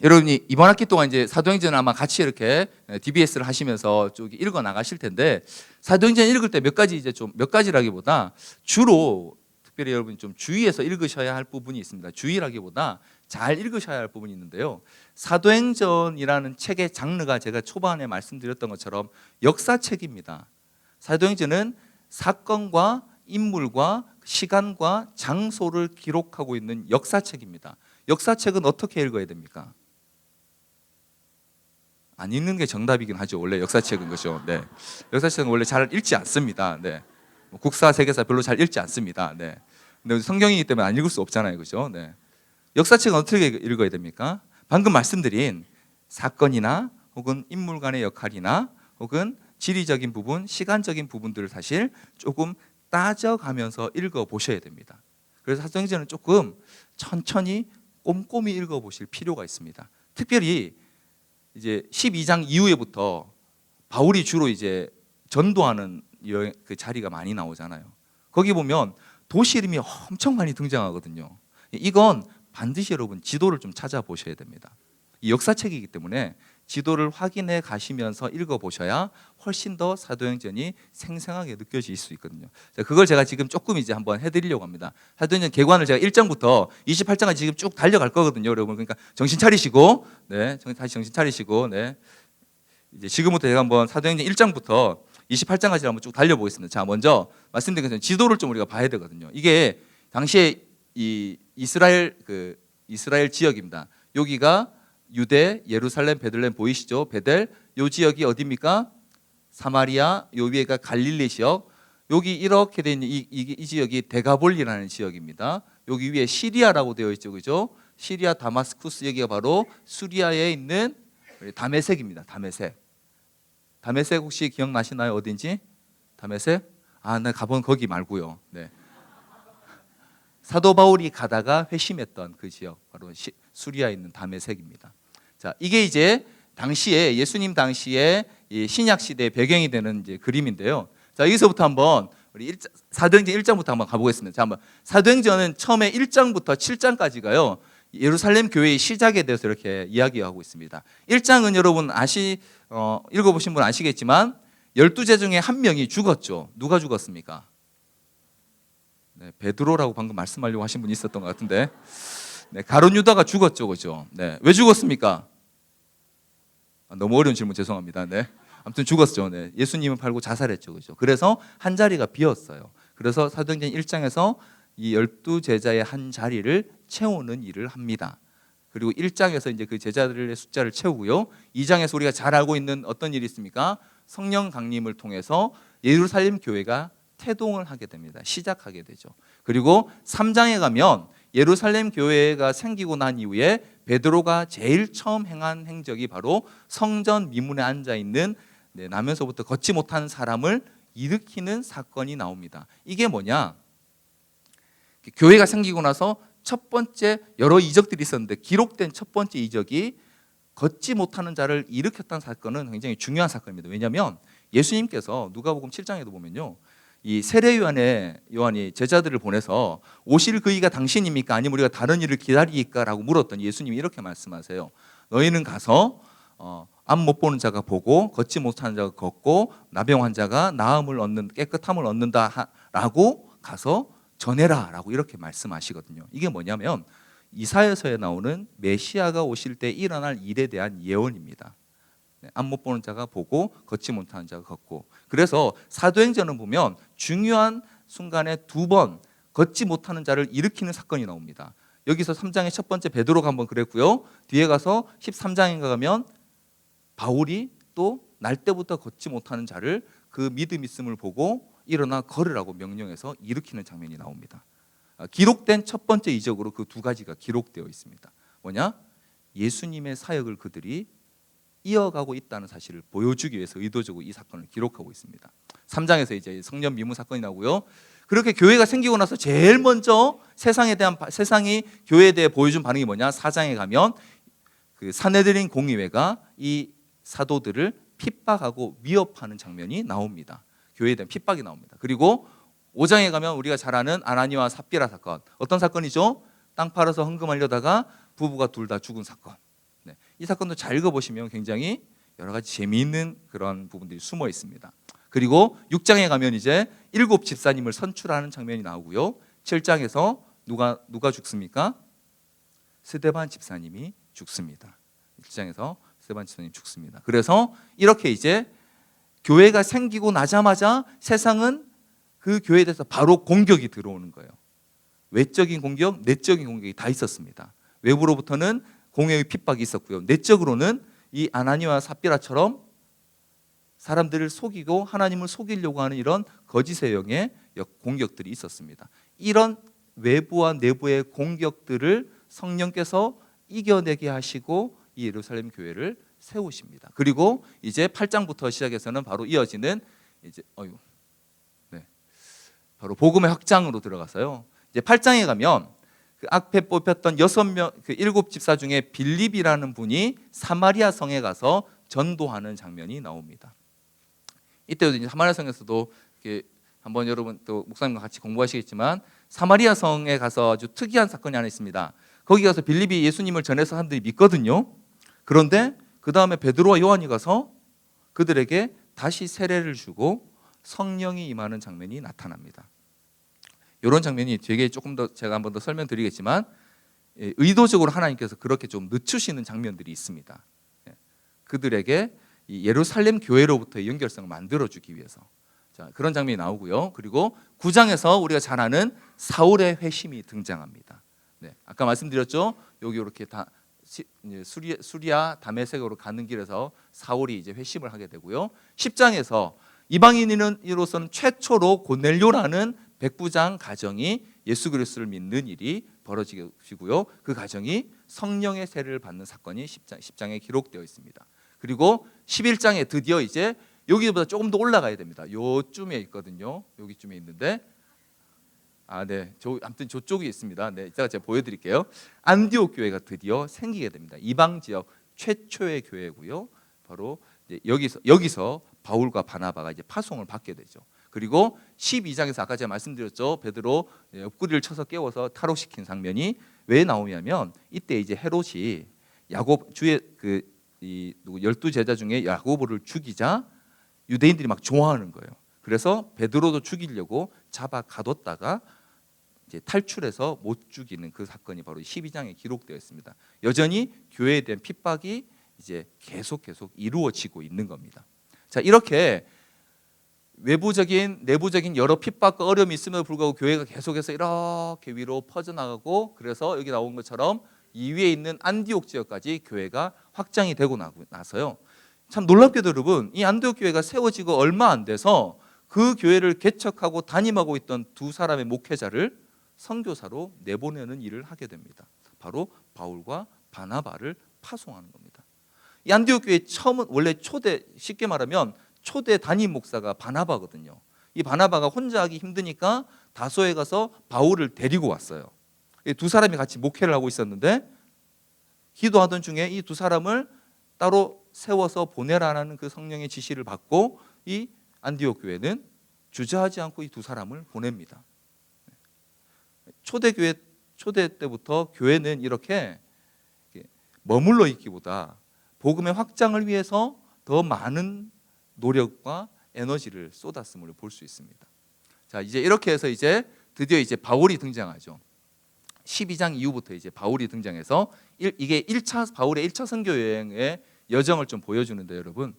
여러분이 이번 학기 동안 이제 사도행전 아마 같이 이렇게 DBS를 하시면서 쭉 읽어 나가실 텐데, 사도행전 읽을 때 몇 가지라기보다 주로 특별히 여러분이 좀 주의해서 읽으셔야 할 부분이 있습니다. 주의라기보다 잘 읽으셔야 할 부분이 있는데요. 사도행전이라는 책의 장르가 제가 초반에 말씀드렸던 것처럼 역사책입니다. 사도행전은 사건과 인물과 시간과 장소를 기록하고 있는 역사책입니다. 역사책은 어떻게 읽어야 됩니까? 안 읽는 게 정답이긴 하죠. 원래 역사책은 그죠. 네. 역사책은 원래 잘 읽지 않습니다. 네. 국사, 세계사 별로 잘 읽지 않습니다. 네. 근데 성경이기 때문에 안 읽을 수 없잖아요, 그죠? 네. 역사책은 어떻게 읽어야 됩니까? 방금 말씀드린 사건이나 혹은 인물 간의 역할이나 혹은 지리적인 부분, 시간적인 부분들을 사실 조금 따져가면서 읽어보셔야 됩니다. 그래서 사도행전은 조금 천천히 꼼꼼히 읽어보실 필요가 있습니다. 특별히 이제 12장 이후에부터 바울이 주로 이제 전도하는 그 자리가 많이 나오잖아요. 거기 보면 도시 이름이 엄청 많이 등장하거든요. 이건 반드시 여러분 지도를 좀 찾아보셔야 됩니다. 이 역사책이기 때문에 지도를 확인해 가시면서 읽어보셔야 훨씬 더 사도행전이 생생하게 느껴질 수 있거든요. 그걸 제가 지금 조금 이제 한번 해드리려고 합니다. 사도행전 개관을 제가 1장부터 28장까지 지금 쭉 달려갈 거거든요, 여러분. 그러니까 정신 차리시고, 네, 다시 정신 차리시고, 네, 이제 지금부터 제가 한번 사도행전 1장부터 28장까지 한번 쭉 달려보겠습니다. 자, 먼저 말씀드린 것처럼 지도를 좀 우리가 봐야 되거든요. 이게 당시에 이 이스라엘 지역입니다. 여기가 유대, 예루살렘, 베들레헴 보이시죠? 베델, 요 지역이 어디입니까? 사마리아, 요 위에가 갈릴리 지역. 여기 이렇게 돼 있는 이 지역이 데가볼리라는 지역입니다. 여기 위에 시리아라고 되어 있죠, 그죠? 시리아 다마스쿠스 여기가 바로 수리아에 있는 다메섹입니다. 다메섹 혹시 기억나시나요? 어딘지? 다메섹? 아, 나 가본 거기 말고요. 네. 사도 바울이 가다가 회심했던 그 지역 바로 수리아에 있는 다메섹입니다. 자, 이게 이제 당시에 예수님 당시에 이 신약 시대의 배경이 되는 이제 그림인데요. 자, 여기서부터 한번 우리 사도행전 1장부터 한번 가보겠습니다. 자, 한번 사도행전은 처음에 1장부터 7장까지가요. 예루살렘 교회의 시작에 대해서 이렇게 이야기하고 있습니다. 1장은 여러분 읽어보신 분 아시겠지만 12제 중에 한 명이 죽었죠. 누가 죽었습니까? 네, 베드로라고 방금 말씀하려고 하신 분이 있었던 것 같은데, 네, 가룟 유다가 죽었죠, 그죠? 네, 왜 죽었습니까? 너무 어려운 질문 죄송합니다. 네, 아무튼 죽었죠. 네, 예수님을 팔고 자살했죠, 그죠? 그래서 한 자리가 비었어요. 그래서 사도행전 1장에서 이 12제자의 한 자리를 채우는 일을 합니다. 그리고 1장에서 이제 그 제자들의 숫자를 채우고요. 2장에서 우리가 잘 알고 있는 어떤 일이 있습니까? 성령 강림을 통해서 예루살렘 교회가 태동을 하게 됩니다. 시작하게 되죠. 그리고 3장에 가면 예루살렘 교회가 생기고 난 이후에 베드로가 제일 처음 행한 행적이 바로 성전 미문에 앉아 있는 나면서부터 걷지 못하는 사람을 일으키는 사건이 나옵니다. 이게 뭐냐? 교회가 생기고 나서 첫 번째 여러 이적들이 있었는데 기록된 첫 번째 이적이 걷지 못하는 자를 일으켰다는 사건은 굉장히 중요한 사건입니다. 왜냐하면 예수님께서 누가복음 7장에도 보면요, 이 세례 요한이 제자들을 보내서 오실 그이가 당신입니까? 아니면 우리가 다른 일을 기다리니까라고 물었더니 예수님이 이렇게 말씀하세요. 너희는 가서 앞 못 보는 자가 보고 걷지 못하는 자가 걷고 나병 환자가 나음을 얻는 깨끗함을 얻는다라고 가서 전해라라고 이렇게 말씀하시거든요. 이게 뭐냐면 이사야서에 나오는 메시아가 오실 때 일어날 일에 대한 예언입니다. 앞 못 보는 자가 보고 걷지 못하는 자가 걷고. 그래서 사도행전을 보면 중요한 순간에 두 번 걷지 못하는 자를 일으키는 사건이 나옵니다. 여기서 3장의 첫 번째 베드로가 한번 그랬고요. 뒤에 가서 13장인가 가면 바울이 또 날 때부터 걷지 못하는 자를 그 믿음 있음을 보고 일어나 걸으라고 명령해서 일으키는 장면이 나옵니다. 기록된 첫 번째 이적으로 그 두 가지가 기록되어 있습니다. 뭐냐? 예수님의 사역을 그들이 이어가고 있다는 사실을 보여주기 위해서 의도적으로 이 사건을 기록하고 있습니다. 3장에서 이제 성전 미문 사건이 나고요. 그렇게 교회가 생기고 나서 제일 먼저 세상이 교회에 대해 보여준 반응이 뭐냐? 4장에 가면 그 사내들인 공의회가 이 사도들을 핍박하고 위협하는 장면이 나옵니다. 교회에 대한 핍박이 나옵니다. 그리고 5장에 가면 우리가 잘 아는 아나니와 삽비라 사건. 어떤 사건이죠? 땅 팔아서 헌금하려다가 부부가 둘 다 죽은 사건. 네, 이 사건도 잘 읽어보시면 굉장히 여러 가지 재미있는 그런 부분들이 숨어 있습니다. 그리고 6장에 가면 이제 7 집사님을 선출하는 장면이 나오고요. 7장에서 누가 죽습니까? 스데반 집사님이 죽습니다. 7장에서 스데반 집사님이 죽습니다. 그래서 이렇게 이제 교회가 생기고 나자마자 세상은 그 교회에 대해서 바로 공격이 들어오는 거예요. 외적인 공격, 내적인 공격이 다 있었습니다. 외부로부터는 공격의 핍박이 있었고요. 내적으로는 이 아나니와 삽비라처럼 사람들을 속이고 하나님을 속이려고 하는 이런 거짓의 영의 공격들이 있었습니다. 이런 외부와 내부의 공격들을 성령께서 이겨내게 하시고 이 예루살렘 교회를 세우십니다. 그리고 이제 8장부터 시작해서는 바로 이어지는 이제 바로 복음의 확장으로 들어가서요. 이제 8장에 가면 그 앞에 뽑혔던 6명, 그 7 집사 중에 빌립이라는 분이 사마리아 성에 가서 전도하는 장면이 나옵니다. 이때도 이제 사마리아 성에서도 이렇게 한번 여러분 또 목사님과 같이 공부하시겠지만 사마리아 성에 가서 아주 특이한 사건이 하나 있습니다. 거기 가서 빌립이 예수님을 전해서 사람들이 믿거든요. 그런데 그 다음에 베드로와 요한이 가서 그들에게 다시 세례를 주고 성령이 임하는 장면이 나타납니다. 이런 장면이 되게 조금 더 제가 한번 더 설명드리겠지만 의도적으로 하나님께서 그렇게 좀 늦추시는 장면들이 있습니다. 그들에게 이 예루살렘 교회로부터의 연결성을 만들어주기 위해서 자, 그런 장면이 나오고요. 그리고 9장에서 우리가 잘 아는 사울의 회심이 등장합니다. 네, 아까 말씀드렸죠. 여기 이렇게 다 수리아 다메섹으로 가는 길에서 사울이 이제 회심을 하게 되고요. 10장에서 이방인으로서는 최초로 고넬료라는 백부장 가정이 예수 그리스도를 믿는 일이 벌어지고요. 그 가정이 성령의 세례를 받는 사건이 10장에 기록되어 있습니다. 그리고 11장에 드디어 이제 여기보다 조금 더 올라가야 됩니다. 요쯤에 있거든요. 여기쯤에 있는데 아무튼 저쪽에 있습니다. 네, 이따가 제가 보여드릴게요. 안디옥 교회가 드디어 생기게 됩니다. 이방 지역 최초의 교회고요. 바로 이제 여기서 바울과 바나바가 이제 파송을 받게 되죠. 그리고 12장에서 아까 제가 말씀드렸죠. 베드로 옆구리를 쳐서 깨워서 탈옥시킨 장면이 왜 나오냐면 이때 이제 헤롯이 야곱 주의 이 12제자 중에 야고보를 죽이자 유대인들이 막 좋아하는 거예요. 그래서 베드로도 죽이려고 잡아 가뒀다가 이제 탈출해서 못 죽이는 그 사건이 바로 12장에 기록되어 있습니다. 여전히 교회에 대한 핍박이 이제 계속 이루어지고 있는 겁니다. 자, 이렇게 외부적인 내부적인 여러 핍박과 어려움이 있음에도 불구하고 교회가 계속해서 이렇게 위로 퍼져나가고 그래서 여기 나온 것처럼 이 위에 있는 안디옥 지역까지 교회가 확장이 되고 나서요. 참 놀랍게도 여러분 이 안디옥 교회가 세워지고 얼마 안 돼서 그 교회를 개척하고 담임하고 있던 두 사람의 목회자를 선교사로 내보내는 일을 하게 됩니다. 바로 바울과 바나바를 파송하는 겁니다. 이 안디옥 교회 처음은 원래 쉽게 말하면 초대 담임 목사가 바나바거든요. 이 바나바가 혼자 하기 힘드니까 다소에 가서 바울을 데리고 왔어요. 두 사람이 같이 목회를 하고 있었는데 기도하던 중에 이 두 사람을 따로 세워서 보내라는 그 성령의 지시를 받고 이 안디옥 교회는 주저하지 않고 이 두 사람을 보냅니다. 초대 때부터 교회는 이렇게 머물러 있기보다 복음의 확장을 위해서 더 많은 노력과 에너지를 쏟았음을 볼 수 있습니다. 자, 이제 이렇게 해서 이제 드디어 이제 바울이 등장하죠. 12장 이후부터 이제 바울이 등장해서 이게 바울의 1차 선교 여행의 여정을 좀 보여주는데 여러분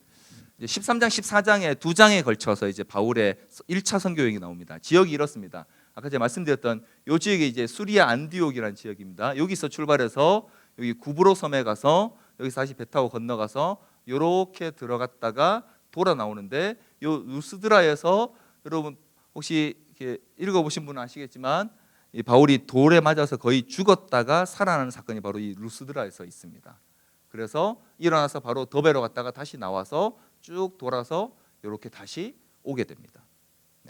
13장 14장에 두 장에 걸쳐서 이제 바울의 1차 선교 여행이 나옵니다. 지역이 이렇습니다. 아까 제가 말씀드렸던 이 지역이 이제 수리아 안디옥이라는 지역입니다. 여기서 출발해서 여기 구브로 섬에 가서 여기서 다시 배 타고 건너가서 이렇게 들어갔다가 돌아 나오는데 요 루스드라에서 여러분 혹시 이렇게 읽어보신 분은 아시겠지만 이 바울이 돌에 맞아서 거의 죽었다가 살아나는 사건이 바로 이 루스드라에서 있습니다. 그래서 일어나서 바로 더베로 갔다가 다시 나와서 쭉 돌아서 이렇게 다시 오게 됩니다.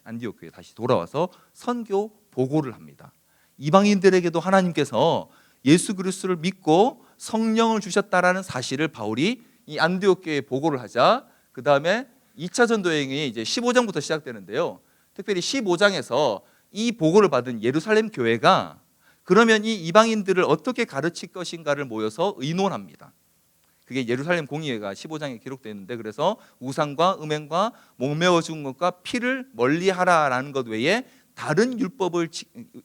안디옥 교회에 다시 돌아와서 선교 보고를 합니다. 이방인들에게도 하나님께서 예수 그리스도를 믿고 성령을 주셨다라는 사실을 바울이 이 안디옥 교회에 보고를 하자 그 다음에 2차 전도 여행이 이제 15장부터 시작되는데요. 특별히 15장에서 이 보고를 받은 예루살렘 교회가 그러면 이 이방인들을 어떻게 가르칠 것인가를 모여서 의논합니다. 그게 예루살렘 공의회가 15장에 기록되어 있는데 그래서 우상과 음행과 목매어 죽은 것과 피를 멀리하라라는 것 외에 다른 율법을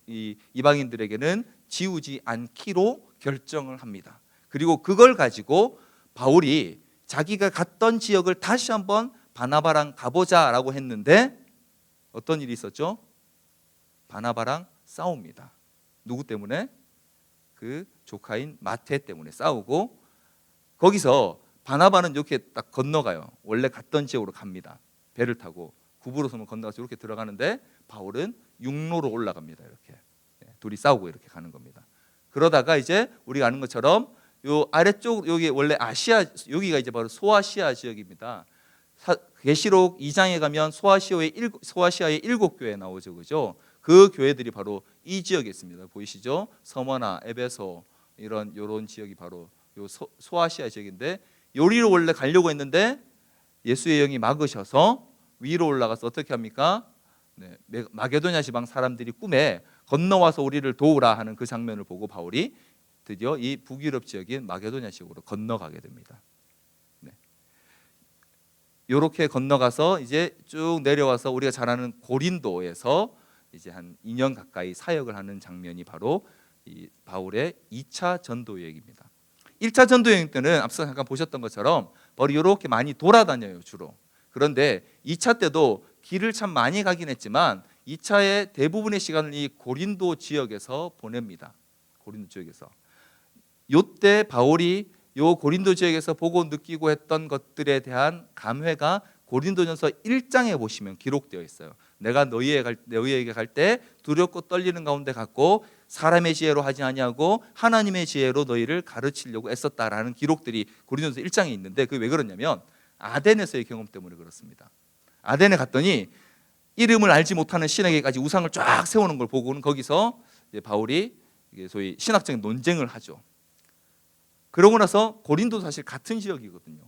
이 이방인들에게는 지우지 않기로 결정을 합니다. 그리고 그걸 가지고 바울이 자기가 갔던 지역을 다시 한번 바나바랑 가보자라고 했는데 어떤 일이 있었죠? 바나바랑 싸웁니다. 누구 때문에? 그 조카인 마태 때문에 싸우고, 거기서 바나바는 이렇게 딱 건너가요. 원래 갔던 지역으로 갑니다. 배를 타고 구부로서는 건너가서 이렇게 들어가는데 바울은 육로로 올라갑니다. 이렇게 둘이 싸우고 이렇게 가는 겁니다. 그러다가 이제 우리가 아는 것처럼 요 아래쪽 여기 원래 아시아, 여기가 이제 바로 소아시아 지역입니다. 계시록 2장에 가면 소아시아의 7교회 나오죠, 그죠? 그 교회들이 바로 이 지역에 있습니다. 보이시죠? 서머나, 에베소 이런 지역이 바로 요 소아시아 지역인데, 요리로 원래 가려고 했는데 예수의 영이 막으셔서 위로 올라가서 어떻게 합니까? 마게도냐 지방 사람들이 꿈에 건너와서 우리를 도우라 하는 그 장면을 보고 바울이 드디어 이 북유럽 지역인 마게도냐 지역으로 건너가게 됩니다. 이렇게 건너가서 이제 쭉 내려와서 우리가 잘 아는 고린도에서 이제 한 2년 가까이 사역을 하는 장면이 바로 이 바울의 2차 전도 여행입니다. 1차 전도 여행 때는 앞서 잠깐 보셨던 것처럼 바로 이렇게 많이 돌아다녀요, 주로. 그런데 2차 때도 길을 참 많이 가긴 했지만 2차의 대부분의 시간을 이 고린도 지역에서 보냅니다. 고린도 지역에서. 요때 바울이 요 고린도 지역에서 보고 느끼고 했던 것들에 대한 감회가 고린도전서 1장에 보시면 기록되어 있어요. 내가 너희에게 갈 때 두렵고 떨리는 가운데 갔고 사람의 지혜로 하지 아니하고 하나님의 지혜로 너희를 가르치려고 애썼다라는 기록들이 고린도전서 1장에 있는데, 그게 왜 그러냐면 아덴에서의 경험 때문에 그렇습니다. 아덴에 갔더니 이름을 알지 못하는 신에게까지 우상을 쫙 세우는 걸 보고는 거기서 이제 바울이 소위 신학적인 논쟁을 하죠. 그러고 나서 고린도 사실 같은 지역이거든요.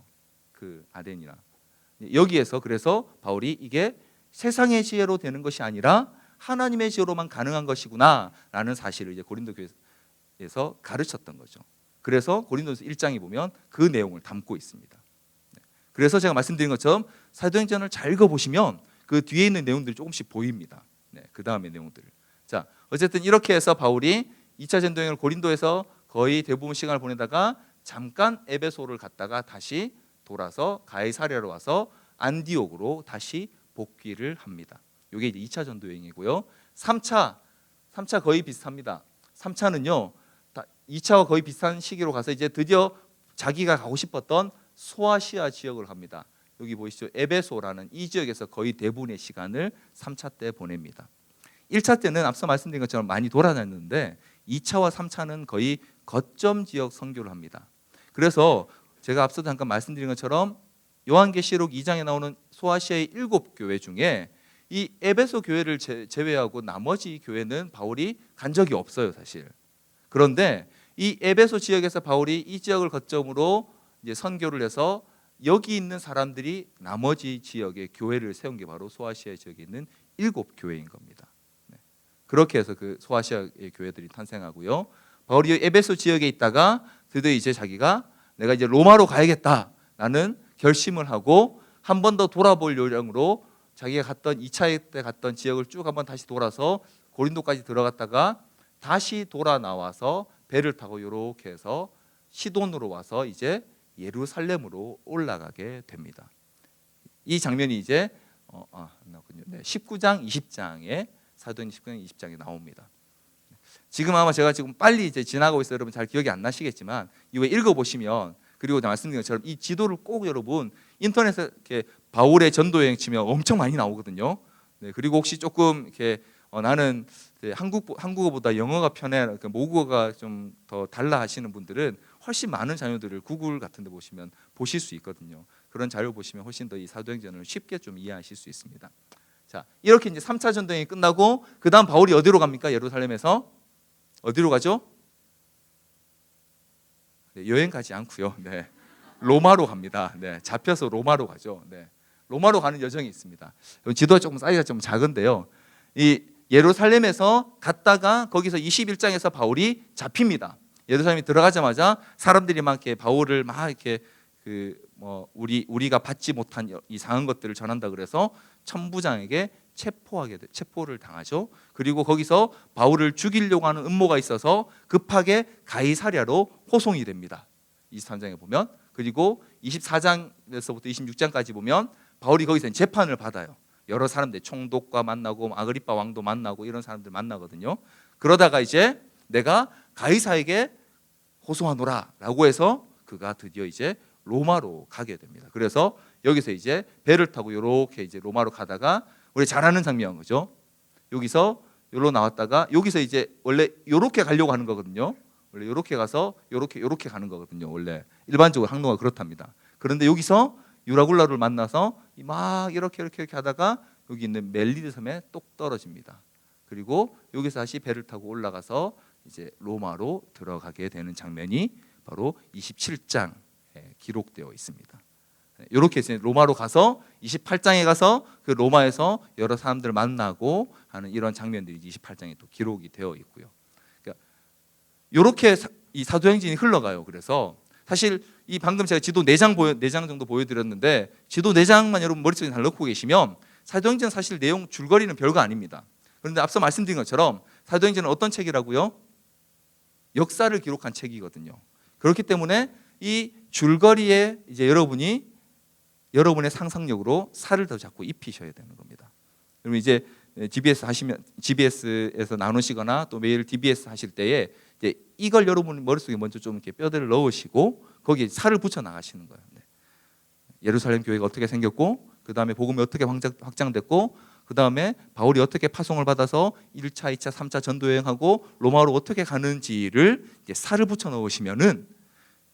그 아덴이랑 여기에서 그래서 바울이 이게 세상의 지혜로 되는 것이 아니라 하나님의 지혜로만 가능한 것이구나라는 사실을 이제 고린도 교회에서 가르쳤던 거죠. 그래서 고린도서 1장에 보면 그 내용을 담고 있습니다. 그래서 제가 말씀드린 것처럼 사도행전을 잘 읽어보시면 그 뒤에 있는 내용들이 조금씩 보입니다. 그 다음의 내용들. 자, 어쨌든 이렇게 해서 바울이 2차 전도여행을 고린도에서 거의 대부분 시간을 보내다가 잠깐 에베소를 갔다가 다시 돌아서 가이사랴로 와서 안디옥으로 다시 복귀를 합니다. 이게 이제 2차 전도 여행이고요. 3차 거의 비슷합니다. 3차는요, 2차와 거의 비슷한 시기로 가서 이제 드디어 자기가 가고 싶었던 소아시아 지역을 갑니다. 여기 보이시죠? 에베소라는 이 지역에서 거의 대부분의 시간을 3차 때 보냅니다. 1차 때는 앞서 말씀드린 것처럼 많이 돌아다녔는데 2차와 3차는 거의 거점 지역 선교를 합니다. 그래서 제가 앞서 잠깐 말씀드린 것처럼 요한계시록 2장에 나오는 소아시아의 7교회 중에 이 에베소 교회를 제외하고 나머지 교회는 바울이 간 적이 없어요, 사실. 그런데 이 에베소 지역에서 바울이 이 지역을 거점으로 이제 선교를 해서 여기 있는 사람들이 나머지 지역에 교회를 세운 게 바로 소아시아 지역에 있는 7교회인 겁니다. 그렇게 해서 그 소아시아의 교회들이 탄생하고요. 바울이 에베소 지역에 있다가 드디어 이제 자기가 내가 이제 로마로 가야겠다라는 결심을 하고 한 번 더 돌아볼 요령으로 자기가 갔던 2차 때 갔던 지역을 쭉 한번 다시 돌아서 고린도까지 들어갔다가 다시 돌아 나와서 배를 타고 이렇게 해서 시돈으로 와서 이제 예루살렘으로 올라가게 됩니다. 이 장면이 이제 19장, 20장에 사도행 19장, 20장에 나옵니다. 지금 아마 제가 지금 빨리 이제 지나가고 있어요. 여러분 잘 기억이 안 나시겠지만 이거 읽어보시면, 그리고 말씀드린 것처럼 이 지도를 꼭 여러분 인터넷에 이렇게 바울의 전도여행 치면 엄청 많이 나오거든요. 그리고 혹시 조금 이렇게 나는 한국어보다 영어가 편해, 모국어가 좀 더 달라 하시는 분들은 훨씬 많은 자료들을 구글 같은 데 보시면 보실 수 있거든요. 그런 자료 보시면 훨씬 더 이 사도행전을 쉽게 좀 이해하실 수 있습니다. 자, 이렇게 이제 3차 전도여행이 끝나고 그다음 바울이 어디로 갑니까? 예루살렘에서 어디로 가죠? 여행 가지 않고요. 로마로 갑니다. 잡혀서 로마로 가죠. 로마로 가는 여정이 있습니다. 지도가 조금 사이즈가 좀 작은데요. 이 예루살렘에서 갔다가 거기서 21장에서 바울이 잡힙니다. 예루살렘에 들어가자마자 사람들이 막 이렇게 바울을 막 이렇게 우리가 받지 못한 이상한 것들을 전한다 그래서 천부장에게 체포를 당하죠. 그리고 거기서 바울을 죽이려고 하는 음모가 있어서 급하게 가이사랴로 호송이 됩니다. 23장에 보면. 그리고 24장에서부터 26장까지 보면 바울이 거기서 재판을 받아요. 여러 사람들, 총독과 만나고 아그리빠 왕도 만나고 이런 사람들 만나거든요. 그러다가 이제 내가 가이사에게 호송하노라라고 해서 그가 드디어 이제 로마로 가게 됩니다. 그래서 여기서 이제 배를 타고 이렇게 이제 로마로 가다가 우리 잘 아는 장면, 그죠? 여기서 요로 나왔다가 여기서 이제 원래 요렇게 가려고 하는 거거든요. 원래 요렇게 가서 요렇게 가는 거거든요. 원래 일반적으로 항로가 그렇답니다. 그런데 여기서 유라굴라를 만나서 막 이렇게 하다가 여기 있는 멜리드 섬에 똑 떨어집니다. 그리고 여기서 다시 배를 타고 올라가서 이제 로마로 들어가게 되는 장면이 바로 27장에 기록되어 있습니다. 이렇게 해서 로마로 가서 28장에 가서 그 로마에서 여러 사람들을 만나고 하는 이런 장면들이 28장에 또 기록이 되어 있고요. 그러니까 이렇게 이 사도행전이 흘러가요. 그래서 사실 이 방금 제가 지도 4장 정도 보여드렸는데 지도 4장만 여러분 머릿속에 잘 넣고 계시면 사도행전 사실 내용 줄거리는 별거 아닙니다. 그런데 앞서 말씀드린 것처럼 사도행전은 어떤 책이라고요? 역사를 기록한 책이거든요. 그렇기 때문에 이 줄거리에 이제 여러분의 상상력으로 살을 더 자꾸 입히셔야 되는 겁니다. 그러면 이제 GBS에서 나누시거나 또 매일 DBS 하실 때에 이제 이걸 여러분 머릿속에 먼저 좀 이렇게 뼈대를 넣으시고 거기에 살을 붙여 나가시는 거예요. 네. 예루살렘 교회가 어떻게 생겼고, 그 다음에 복음이 어떻게 확장됐고, 그 다음에 바울이 어떻게 파송을 받아서 1차, 2차, 3차 전도 여행하고 로마로 어떻게 가는지를 이제 살을 붙여 넣으시면은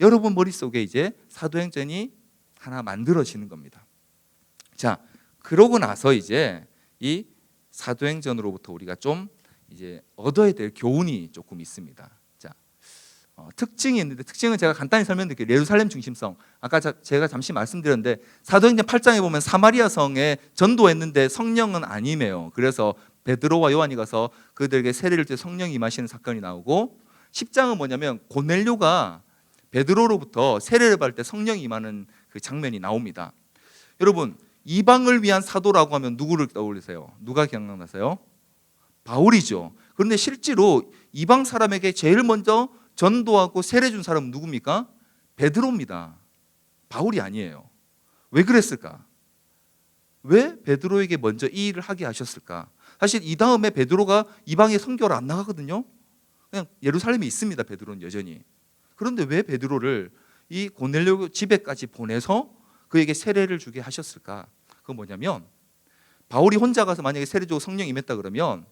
여러분 머릿속에 이제 사도행전이 하나 만들어지는 겁니다. 자, 그러고 나서 이제 이 사도행전으로부터 우리가 좀 이제 얻어야 될 교훈이 조금 있습니다. 자, 특징이 있는데 특징은 제가 간단히 설명드릴게요. 예루살렘 중심성. 아까 제가 잠시 말씀드렸는데 사도행전 8장에 보면 사마리아 성에 전도했는데 성령은 안 임해요. 그래서 베드로와 요한이 가서 그들에게 세례를 때 성령이 임하시는 사건이 나오고 10장은 뭐냐면 고넬료가 베드로로부터 세례를 받을 때 성령이 임하는 그 장면이 나옵니다. 여러분 이방을 위한 사도라고 하면 누구를 떠올리세요? 누가 기억나세요? 바울이죠. 그런데 실제로 이방 사람에게 제일 먼저 전도하고 세례 준 사람은 누굽니까? 베드로입니다. 바울이 아니에요. 왜 그랬을까? 왜 베드로에게 먼저 이 일을 하게 하셨을까? 사실 이 다음에 베드로가 이방에 선교를 안 나가거든요. 그냥 예루살렘에 있습니다. 베드로는 여전히. 그런데 왜 베드로를 이 고넬료 집에까지 보내서 그에게 세례를 주게 하셨을까? 그건 뭐냐면 바울이 혼자 가서 만약에 세례 주고 성령 임했다 그러면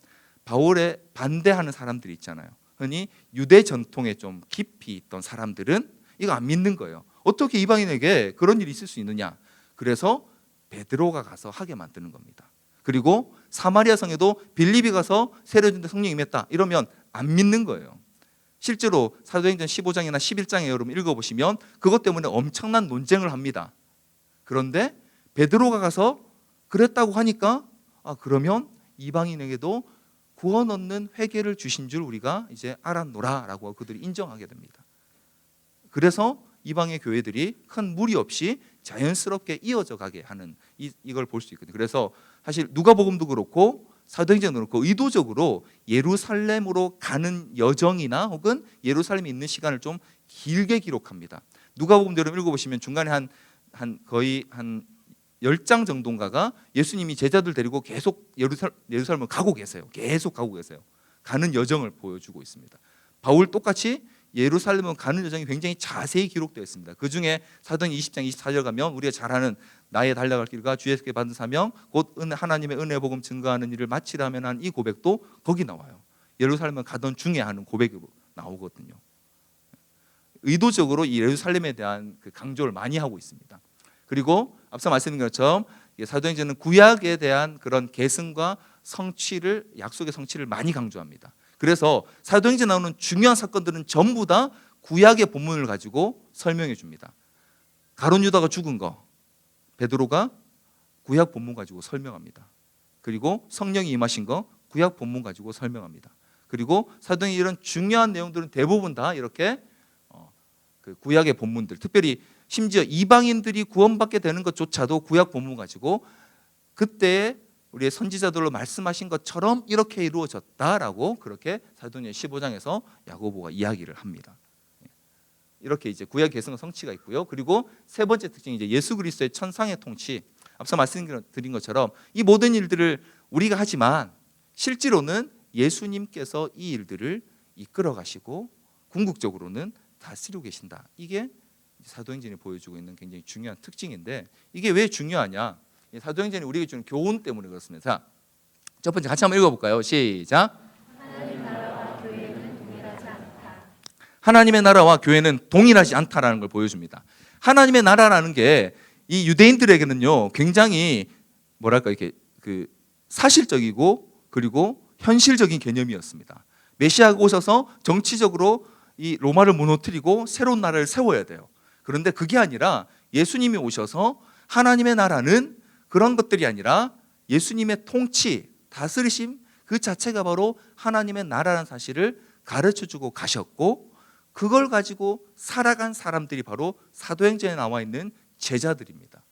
바울에 반대하는 사람들이 있잖아요. 흔히 유대 전통에 좀 깊이 있던 사람들은 이거 안 믿는 거예요. 어떻게 이방인에게 그런 일이 있을 수 있느냐? 그래서 베드로가 가서 하게 만드는 겁니다. 그리고 사마리아 성에도 빌립이 가서 세례 준데 성령 임했다 이러면 안 믿는 거예요. 실제로 사도행전 15장이나 11장에 여러분 읽어보시면 그것 때문에 엄청난 논쟁을 합니다. 그런데 베드로가 가서 그랬다고 하니까 그러면 이방인에게도 구원 얻는 회개를 주신 줄 우리가 이제 알았노라라고 그들이 인정하게 됩니다. 그래서 이방의 교회들이 큰 무리 없이 자연스럽게 이어져 가게 하는 이걸 볼 수 있거든요. 그래서 사실 누가복음도 그렇고 사도행전도 그렇고 의도적으로 예루살렘으로 가는 여정이나 혹은 예루살렘에 있는 시간을 좀 길게 기록합니다. 누가복음도 여러분 읽어보시면 중간에 거의 한 10장 정도인가가 예수님이 제자들 데리고 계속 예루살렘을 가고 계세요. 계속 가고 계세요. 가는 여정을 보여주고 있습니다. 바울 똑같이 예루살렘을 가는 여정이 굉장히 자세히 기록되어 있습니다. 그 중에 사도행전 20장 24절 가면 우리가 잘 아는 나의 달려갈 길과 주에게 받은 사명 곧 하나님의 은혜 복음 증거하는 일을 마치라면 한 이 고백도 거기 나와요. 예루살렘을 가던 중에 하는 고백으로 나오거든요. 의도적으로 이 예루살렘에 대한 그 강조를 많이 하고 있습니다. 그리고 앞서 말씀드린 것처럼 사도행전은 구약에 대한 그런 계승과 성취를 약속의 성취를 많이 강조합니다. 그래서 사도행전에 나오는 중요한 사건들은 전부 다 구약의 본문을 가지고 설명해 줍니다. 가룟 유다가 죽은 거 베드로가 구약 본문 가지고 설명합니다. 그리고 성령이 임하신 거 구약 본문 가지고 설명합니다. 그리고 사도행전 이런 중요한 내용들은 대부분 다 이렇게 그 구약의 본문들, 특별히 심지어 이방인들이 구원받게 되는 것조차도 구약 본문 가지고 그때 우리의 선지자들로 말씀하신 것처럼 이렇게 이루어졌다라고 그렇게 사도행전 15장에서 야고보가 이야기를 합니다. 이렇게 이제 구약 계승의 성취가 있고요. 그리고 세 번째 특징이 이제 예수 그리스도의 천상의 통치. 앞서 말씀드린 것처럼 이 모든 일들을 우리가 하지만 실제로는 예수님께서 이 일들을 이끌어 가시고 궁극적으로는 다스리고 계신다. 이게 사도행전이 보여주고 있는 굉장히 중요한 특징인데, 이게 왜 중요하냐? 사도행전이 우리에게 주는 교훈 때문에 그렇습니다. 자, 첫 번째 같이 한번 읽어볼까요? 시작. 하나님 나라와 교회는 동일하지 않다. 하나님의 나라와 교회는 동일하지 않다라는 걸 보여줍니다. 하나님의 나라라는 게 이 유대인들에게는요 굉장히 뭐랄까 이렇게 그 사실적이고 그리고 현실적인 개념이었습니다. 메시아가 오셔서 정치적으로 이 로마를 무너뜨리고 새로운 나라를 세워야 돼요. 그런데 그게 아니라 예수님이 오셔서 하나님의 나라는 그런 것들이 아니라 예수님의 통치, 다스리심 그 자체가 바로 하나님의 나라라는 사실을 가르쳐주고 가셨고, 그걸 가지고 살아간 사람들이 바로 사도행전에 나와 있는 제자들입니다.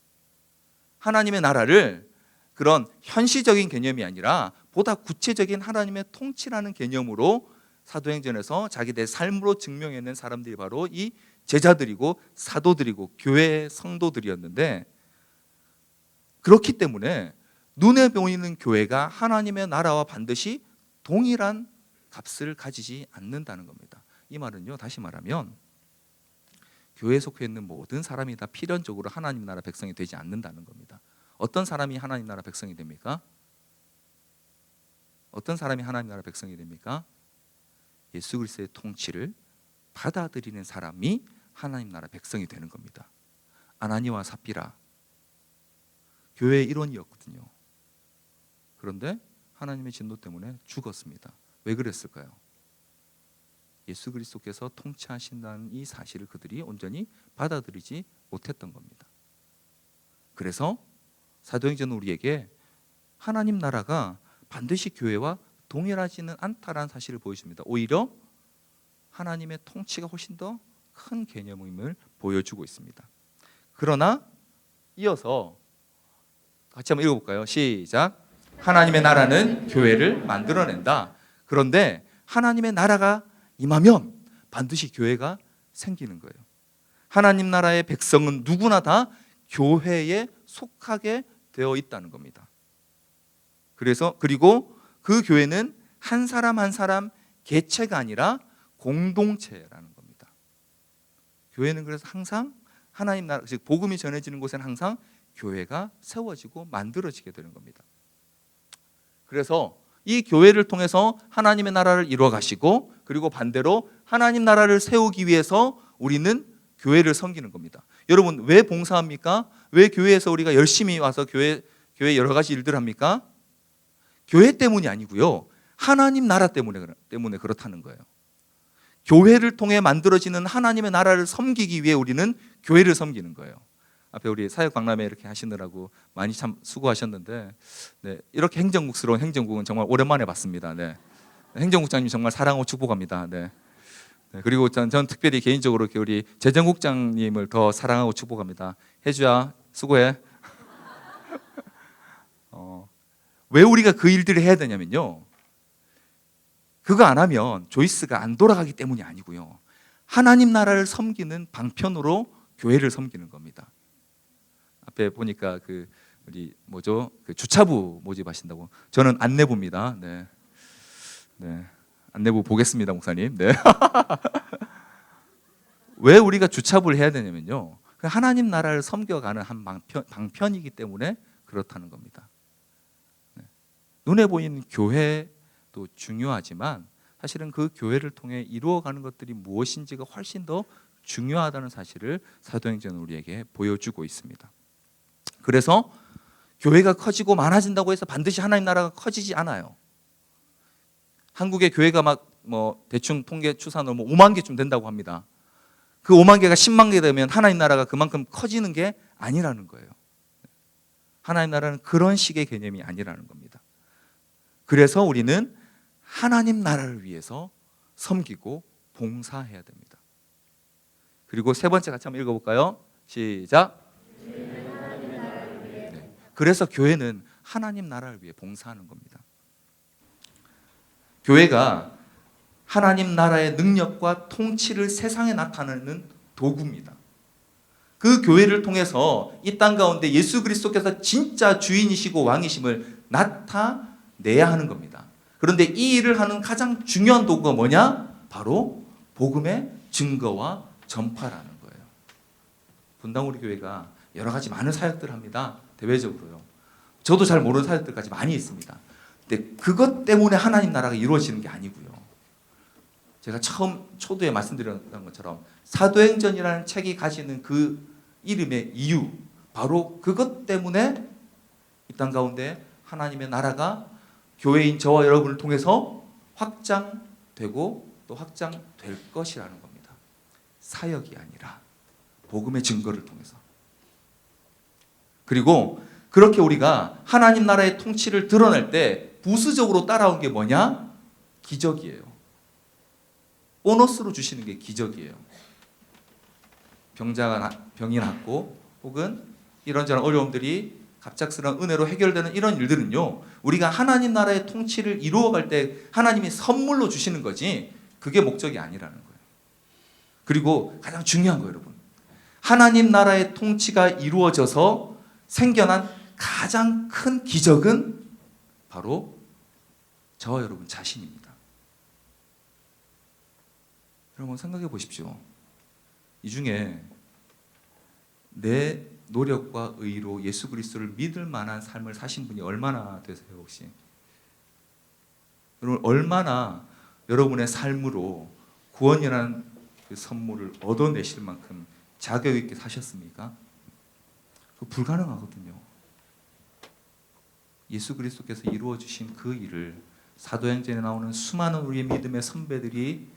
하나님의 나라를 그런 현실적인 개념이 아니라 보다 구체적인 하나님의 통치라는 개념으로 사도행전에서 자기들의 삶으로 증명해낸 사람들이 바로 이 제자들이고 사도들이고 교회의 성도들이었는데, 그렇기 때문에 눈에 보이는 교회가 하나님의 나라와 반드시 동일한 값을 가지지 않는다는 겁니다. 이 말은요, 다시 말하면 교회에 속해 있는 모든 사람이 다 필연적으로 하나님 나라 백성이 되지 않는다는 겁니다. 어떤 사람이 하나님 나라 백성이 됩니까? 어떤 사람이 하나님 나라 백성이 됩니까? 예수 그리스도의 통치를 받아들이는 사람이 하나님 나라 백성이 되는 겁니다. 아나니와 삽비라 교회의 일원이었거든요. 그런데 하나님의 진노 때문에 죽었습니다. 왜 그랬을까요? 예수 그리스도께서 통치하신다는 이 사실을 그들이 온전히 받아들이지 못했던 겁니다. 그래서 사도행전은 우리에게 하나님 나라가 반드시 교회와 동일하지는 않다라는 사실을 보여줍니다. 오히려 하나님의 통치가 훨씬 더 큰 개념임을 보여주고 있습니다. 그러나 이어서 같이 한번 읽어볼까요? 시작. 하나님의 나라는 교회를 만들어낸다. 그런데 하나님의 나라가 임하면 반드시 교회가 생기는 거예요. 하나님 나라의 백성은 누구나 다 교회에 속하게 되어 있다는 겁니다. 그리고 그 교회는 한 사람 한 사람 개체가 아니라 공동체라는 겁니다. 교회는 그래서 항상 하나님 나라, 즉 복음이 전해지는 곳에는 항상 교회가 세워지고 만들어지게 되는 겁니다. 그래서 이 교회를 통해서 하나님의 나라를 이루어 가시고, 그리고 반대로 하나님 나라를 세우기 위해서 우리는 교회를 섬기는 겁니다. 여러분, 왜 봉사합니까? 왜 교회에서 우리가 열심히 와서 교회 여러 가지 일들을 합니까? 교회 때문이 아니고요, 하나님 나라 때문에 그렇다는 거예요. 교회를 통해 만들어지는 하나님의 나라를 섬기기 위해 우리는 교회를 섬기는 거예요. 앞에 우리 사역 박람회 이렇게 하시느라고 많이 참 수고하셨는데, 네, 이렇게 행정국스러운 행정국은 정말 오랜만에 봤습니다. 네. 행정국장님 정말 사랑하고 축복합니다. 네. 네, 그리고 전 특별히 개인적으로 우리 재정국장님을 더 사랑하고 축복합니다. 혜주야, 수고해. 왜 우리가 그 일들을 해야 되냐면요, 그거 안 하면 조이스가 안 돌아가기 때문이 아니고요, 하나님 나라를 섬기는 방편으로 교회를 섬기는 겁니다. 앞에 보니까 우리 그 주차부 모집하신다고. 저는 안내부입니다. 네, 네, 안내부 보겠습니다, 목사님. 네. 왜 우리가 주차부를 해야 되냐면요, 하나님 나라를 섬겨가는 한 방편이기 때문에 그렇다는 겁니다. 네. 눈에 보이는 교회도 중요하지만 사실은 그 교회를 통해 이루어가는 것들이 무엇인지가 훨씬 더 중요하다는 사실을 사도행전은 우리에게 보여주고 있습니다. 그래서 교회가 커지고 많아진다고 해서 반드시 하나님 나라가 커지지 않아요. 한국의 교회가 대충 통계 추산으로 5만 개쯤 된다고 합니다. 그 5만 개가 10만 개 되면 하나님 나라가 그만큼 커지는 게 아니라는 거예요. 하나님 나라는 그런 식의 개념이 아니라는 겁니다. 그래서 우리는 하나님 나라를 위해서 섬기고 봉사해야 됩니다. 그리고 세 번째 같이 한번 읽어볼까요? 시작. 네. 그래서 교회는 하나님 나라를 위해 봉사하는 겁니다. 교회가 하나님 나라의 능력과 통치를 세상에 나타내는 도구입니다. 그 교회를 통해서 이 땅 가운데 예수 그리스도께서 진짜 주인이시고 왕이심을 나타내야 하는 겁니다. 그런데 이 일을 하는 가장 중요한 도구가 뭐냐? 바로 복음의 증거와 전파라는 거예요. 분당 우리 교회가 여러 가지 많은 사역들을 합니다. 대외적으로요. 저도 잘 모르는 사역들까지 많이 있습니다. 근데 그것 때문에 하나님 나라가 이루어지는 게 아니고요. 제가 처음 초두에 말씀드렸던 것처럼 사도행전이라는 책이 가지는 그 이름의 이유, 바로 그것 때문에 이 땅 가운데 하나님의 나라가 교회인 저와 여러분을 통해서 확장되고 또 확장될 것이라는 겁니다. 사역이 아니라 복음의 증거를 통해서. 그리고 그렇게 우리가 하나님 나라의 통치를 드러낼 때 부수적으로 따라온 게 뭐냐? 기적이에요. 보너스로 주시는 게 기적이에요. 병이 낫고 혹은 이런저런 어려움들이 갑작스러운 은혜로 해결되는 이런 일들은요, 우리가 하나님 나라의 통치를 이루어갈 때 하나님이 선물로 주시는 거지 그게 목적이 아니라는 거예요. 그리고 가장 중요한 거예요, 여러분. 하나님 나라의 통치가 이루어져서 생겨난 가장 큰 기적은 바로 저와 여러분 자신입니다. 여러분 생각해 보십시오. 이 중에 내 노력과 의로 예수 그리스도를 믿을 만한 삶을 사신 분이 얼마나 되세요, 혹시? 여러분 얼마나 여러분의 삶으로 구원이라는 그 선물을 얻어내실 만큼 자격 있게 사셨습니까? 그거 불가능하거든요. 예수 그리스도께서 이루어 주신 그 일을 사도행전에 나오는 수많은 우리의 믿음의 선배들이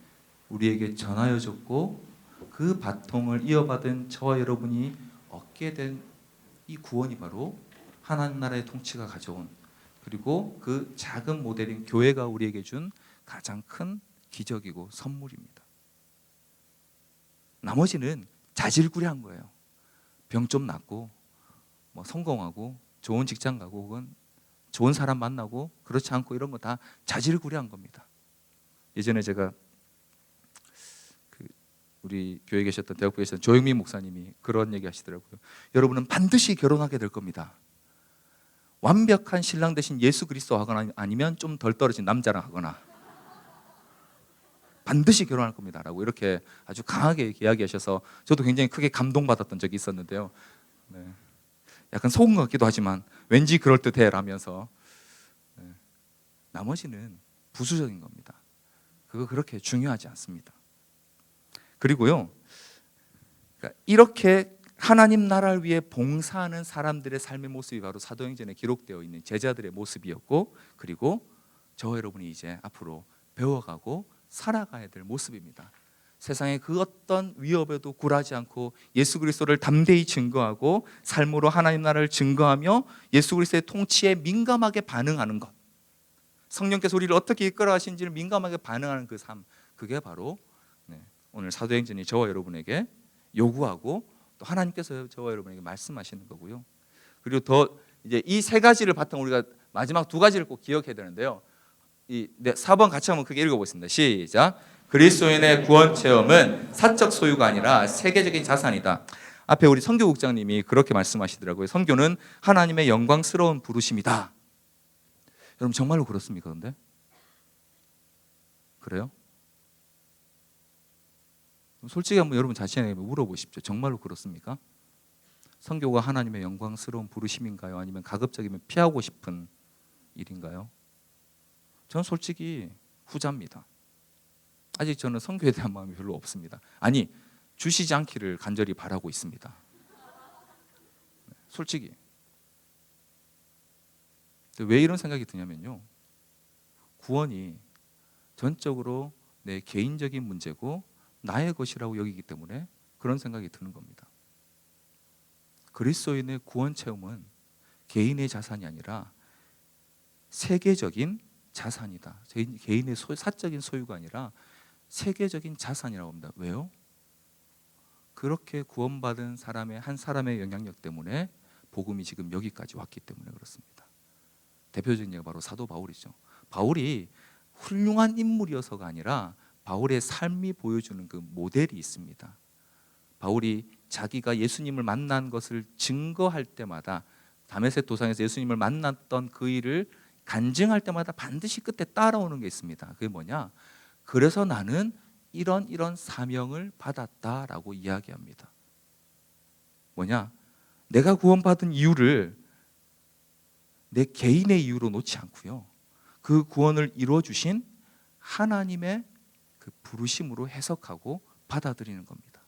우리에게 전하여 줬고 그 바통을 이어받은 저와 여러분이 얻게 된 이 구원이 바로 하나님 나라의 통치가 가져온, 그리고 그 작은 모델인 교회가 우리에게 준 가장 큰 기적이고 선물입니다. 나머지는 자질구레한 거예요. 병 좀 낫고 뭐 성공하고 좋은 직장 가고 혹은 좋은 사람 만나고 그렇지 않고 이런 거 다 자질구레한 겁니다. 예전에 제가 우리 교회에 계셨던 대학부에 계셨던 조영민 목사님이 그런 얘기 하시더라고요. 여러분은 반드시 결혼하게 될 겁니다. 완벽한 신랑 대신 예수 그리스도 하거나 아니면 좀 덜 떨어진 남자랑 하거나 반드시 결혼할 겁니다 라고 이렇게 아주 강하게 이야기하셔서 저도 굉장히 크게 감동받았던 적이 있었는데요. 네. 약간 속은 것 같기도 하지만 왠지 그럴듯해 라면서 나머지는 부수적인 겁니다. 그거 그렇게 중요하지 않습니다. 그리고요, 그러니까 이렇게 하나님 나라를 위해 봉사하는 사람들의 삶의 모습이 바로 사도행전에 기록되어 있는 제자들의 모습이었고, 그리고 저와 여러분이 이제 앞으로 배워가고 살아가야 될 모습입니다. 세상의 그 어떤 위협에도 굴하지 않고 예수 그리스도를 담대히 증거하고 삶으로 하나님 나라를 증거하며 예수 그리스도의 통치에 민감하게 반응하는 것, 성령께서 우리를 어떻게 이끌어 가시는지를 민감하게 반응하는 그 삶, 그게 바로 오늘 사도행전이 저와 여러분에게 요구하고 또 하나님께서 저와 여러분에게 말씀하시는 거고요. 그리고 더 이제 이 세 가지를 바탕 우리가 마지막 두 가지를 꼭 기억해야 되는데요. 이 4번 같이 한번 크게 읽어보겠습니다. 시작. 그리스도인의 구원 체험은 사적 소유가 아니라 세계적인 자산이다. 앞에 우리 선교국장님이 그렇게 말씀하시더라고요. 선교는 하나님의 영광스러운 부르심이다. 여러분 정말로 그렇습니까? 근데 그래요? 솔직히 한번 여러분 자신에게 물어보십시오. 정말로 그렇습니까? 선교가 하나님의 영광스러운 부르심인가요? 아니면 가급적이면 피하고 싶은 일인가요? 저는 솔직히 후자입니다. 아직 저는 선교에 대한 마음이 별로 없습니다. 아니, 주시지 않기를 간절히 바라고 있습니다. 솔직히. 왜 이런 생각이 드냐면요, 구원이 전적으로 내 개인적인 문제고 나의 것이라고 여기기 때문에 그런 생각이 드는 겁니다. 그리스도인의 구원 체험은 개인의 자산이 아니라 세계적인 자산이다. 개인의 사적인 소유가 아니라 세계적인 자산이라고 합니다. 왜요? 그렇게 구원받은 사람의 한 사람의 영향력 때문에 복음이 지금 여기까지 왔기 때문에 그렇습니다. 대표적인 예가 바로 사도 바울이죠. 바울이 훌륭한 인물이어서가 아니라 바울의 삶이 보여주는 그 모델이 있습니다. 바울이 자기가 예수님을 만난 것을 증거할 때마다 다메섹 도상에서 예수님을 만났던 그 일을 간증할 때마다 반드시 끝에 따라오는 게 있습니다. 그게 뭐냐? 그래서 나는 이런 사명을 받았다라고 이야기합니다. 뭐냐? 내가 구원받은 이유를 내 개인의 이유로 놓지 않고요. 그 구원을 이루어 주신 하나님의 그 부르심으로 해석하고 받아들이는 겁니다.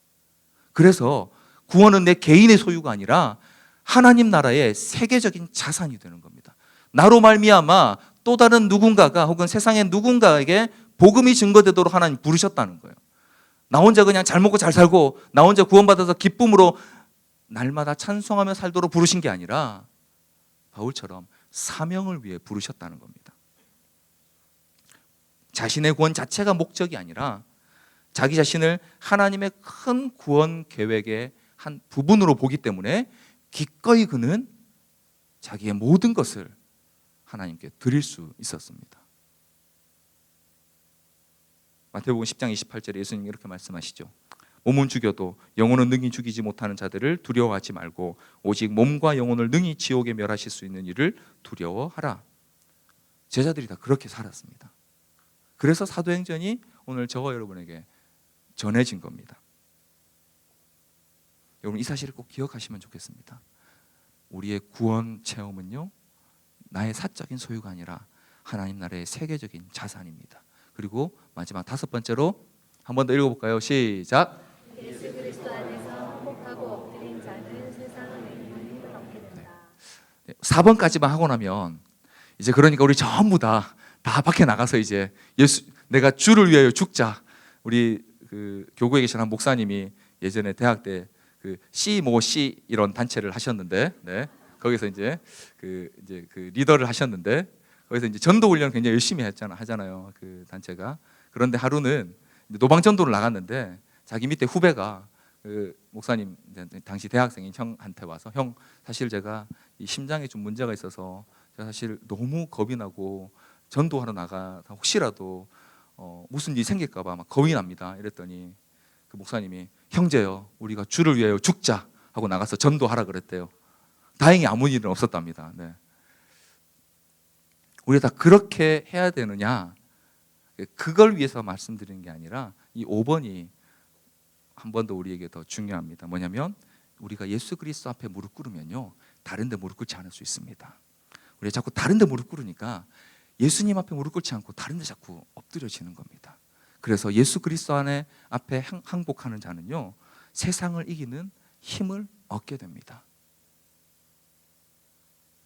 그래서 구원은 내 개인의 소유가 아니라 하나님 나라의 세계적인 자산이 되는 겁니다. 나로 말미암아 또 다른 누군가가 혹은 세상의 누군가에게 복음이 증거되도록 하나님 부르셨다는 거예요. 나 혼자 그냥 잘 먹고 잘 살고 나 혼자 구원받아서 기쁨으로 날마다 찬송하며 살도록 부르신 게 아니라 바울처럼 사명을 위해 부르셨다는 겁니다. 자신의 구원 자체가 목적이 아니라 자기 자신을 하나님의 큰 구원 계획의 한 부분으로 보기 때문에 기꺼이 그는 자기의 모든 것을 하나님께 드릴 수 있었습니다. 마태복음 10장 28절에 예수님이 이렇게 말씀하시죠. 몸은 죽여도 영혼은 능히 죽이지 못하는 자들을 두려워하지 말고 오직 몸과 영혼을 능히 지옥에 멸하실 수 있는 일을 두려워하라. 제자들이 다 그렇게 살았습니다. 그래서 사도행전이 오늘 저와 여러분에게 전해진 겁니다. 여러분 이 사실을 꼭 기억하시면 좋겠습니다. 우리의 구원 체험은요, 나의 사적인 소유가 아니라 하나님 나라의 세계적인 자산입니다. 그리고 마지막 다섯 번째로 한 번 더 읽어볼까요? 시작. 예수 그리스도 안에서 혹하고 엎드린 자는 세상을 행하는 얻게 된다. 4번까지만 하고 나면 이제 그러니까 우리 전부 다 밖에 나가서 이제 내가 주를 위하여 죽자. 우리 그 교구에 계신 한 목사님이 예전에 대학 때 그 C 이런 단체를 하셨는데, 네. 거기서 이제 그 리더를 하셨는데 거기서 이제 전도 훈련 굉장히 열심히 하잖아요. 그 단체가. 그런데 하루는 노방 전도를 나갔는데 자기 밑에 후배가 그 목사님 당시 대학생인 형한테 와서 형 사실 제가 이 심장에 좀 문제가 있어서 제가 사실 너무 겁이 나고 전도하러 나가 혹시라도 무슨 일이 생길까봐 막 겁이 납니다. 이랬더니 그 목사님이 형제요, 우리가 주를 위하여 죽자 하고 나가서 전도하라 그랬대요. 다행히 아무 일은 없었답니다. 네. 우리가 다 그렇게 해야 되느냐? 그걸 위해서 말씀드리는 게 아니라 이 5번이 한 번 더 우리에게 더 중요합니다. 뭐냐면 우리가 예수 그리스도 앞에 무릎 꿇으면요, 다른 데 무릎 꿇지 않을 수 있습니다. 우리가 자꾸 다른 데 무릎 꿇으니까 예수님 앞에 무릎 꿇지 않고 다른 데 자꾸 엎드려지는 겁니다. 그래서 예수 그리스도 앞에 항복하는 자는요, 세상을 이기는 힘을 얻게 됩니다.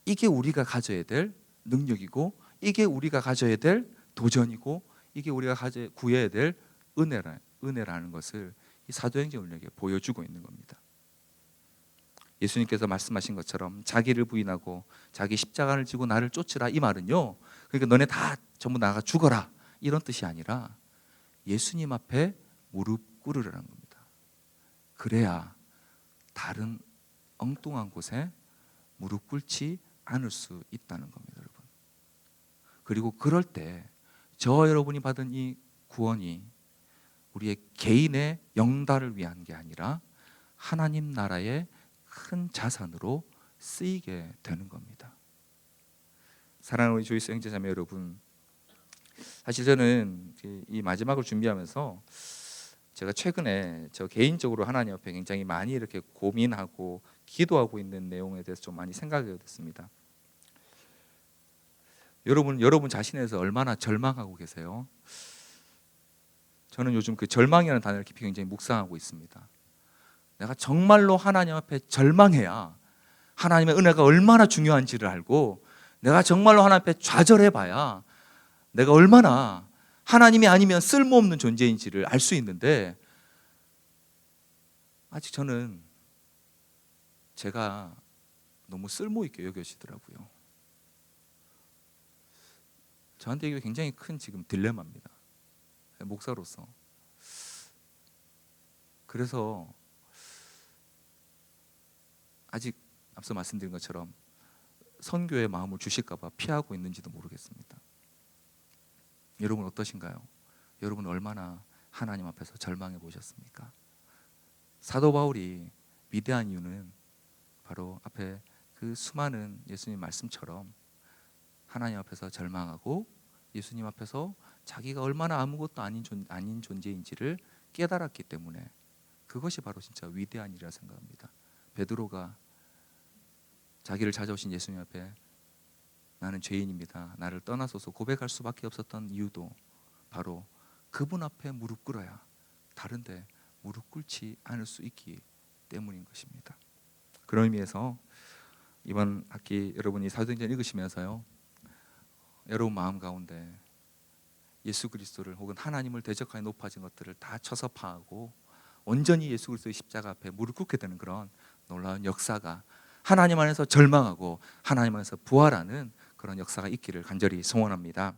이게 우리가 가져야 될 능력이고, 이게 우리가 가져야 될 도전이고, 이게 우리가 구해야 될 은혜라는 것을 이 사도행전 우리에게 보여주고 있는 겁니다. 예수님께서 말씀하신 것처럼 자기를 부인하고 자기 십자가를 지고 나를 쫓으라, 이 말은요, 그러니까 너네 다 전부 나가 죽어라 이런 뜻이 아니라 예수님 앞에 무릎 꿇으라는 겁니다. 그래야 다른 엉뚱한 곳에 무릎 꿇지 않을 수 있다는 겁니다, 여러분. 그리고 그럴 때 저와 여러분이 받은 이 구원이 우리의 개인의 영달을 위한 게 아니라 하나님 나라의 큰 자산으로 쓰이게 되는 겁니다. 사랑하는 우리 조이스 형제자매 여러분, 사실 저는 이 마지막을 준비하면서 제가 최근에 저 개인적으로 하나님 앞에 굉장히 많이 이렇게 고민하고 기도하고 있는 내용에 대해서 좀 많이 생각하게 됐습니다. 여러분 자신에서 얼마나 절망하고 계세요? 저는 요즘 그 절망이라는 단어를 깊이 굉장히 묵상하고 있습니다. 내가 정말로 하나님 앞에 절망해야 하나님의 은혜가 얼마나 중요한지를 알고, 내가 정말로 하나님 앞에 좌절해봐야 내가 얼마나 하나님이 아니면 쓸모없는 존재인지를 알 수 있는데, 아직 저는 제가 너무 쓸모있게 여겨지더라고요. 저한테 이게 굉장히 큰 지금 딜레마입니다, 목사로서. 그래서 아직 앞서 말씀드린 것처럼 선교의 마음을 주실까봐 피하고 있는지도 모르겠습니다. 여러분 어떠신가요? 여러분 얼마나 하나님 앞에서 절망해 보셨습니까? 사도 바울이 위대한 이유는 바로 앞에 그 수많은 예수님 말씀처럼 하나님 앞에서 절망하고 예수님 앞에서 자기가 얼마나 아무것도 아닌 존재인지를 깨달았기 때문에, 그것이 바로 진짜 위대한 일이라 생각합니다. 베드로가 자기를 찾아오신 예수님 앞에 나는 죄인입니다, 나를 떠나소서 고백할 수밖에 없었던 이유도 바로 그분 앞에 무릎 꿇어야 다른데 무릎 꿇지 않을 수 있기 때문인 것입니다. 그런 의미에서 이번 학기 여러분이 사도행전 읽으시면서요, 여러분 마음 가운데 예수 그리스도를 혹은 하나님을 대적하여 높아진 것들을 다 쳐서 파하고 온전히 예수 그리스도의 십자가 앞에 무릎 꿇게 되는 그런 놀라운 역사가, 하나님 안에서 절망하고 하나님 안에서 부활하는 그런 역사가 있기를 간절히 소원합니다.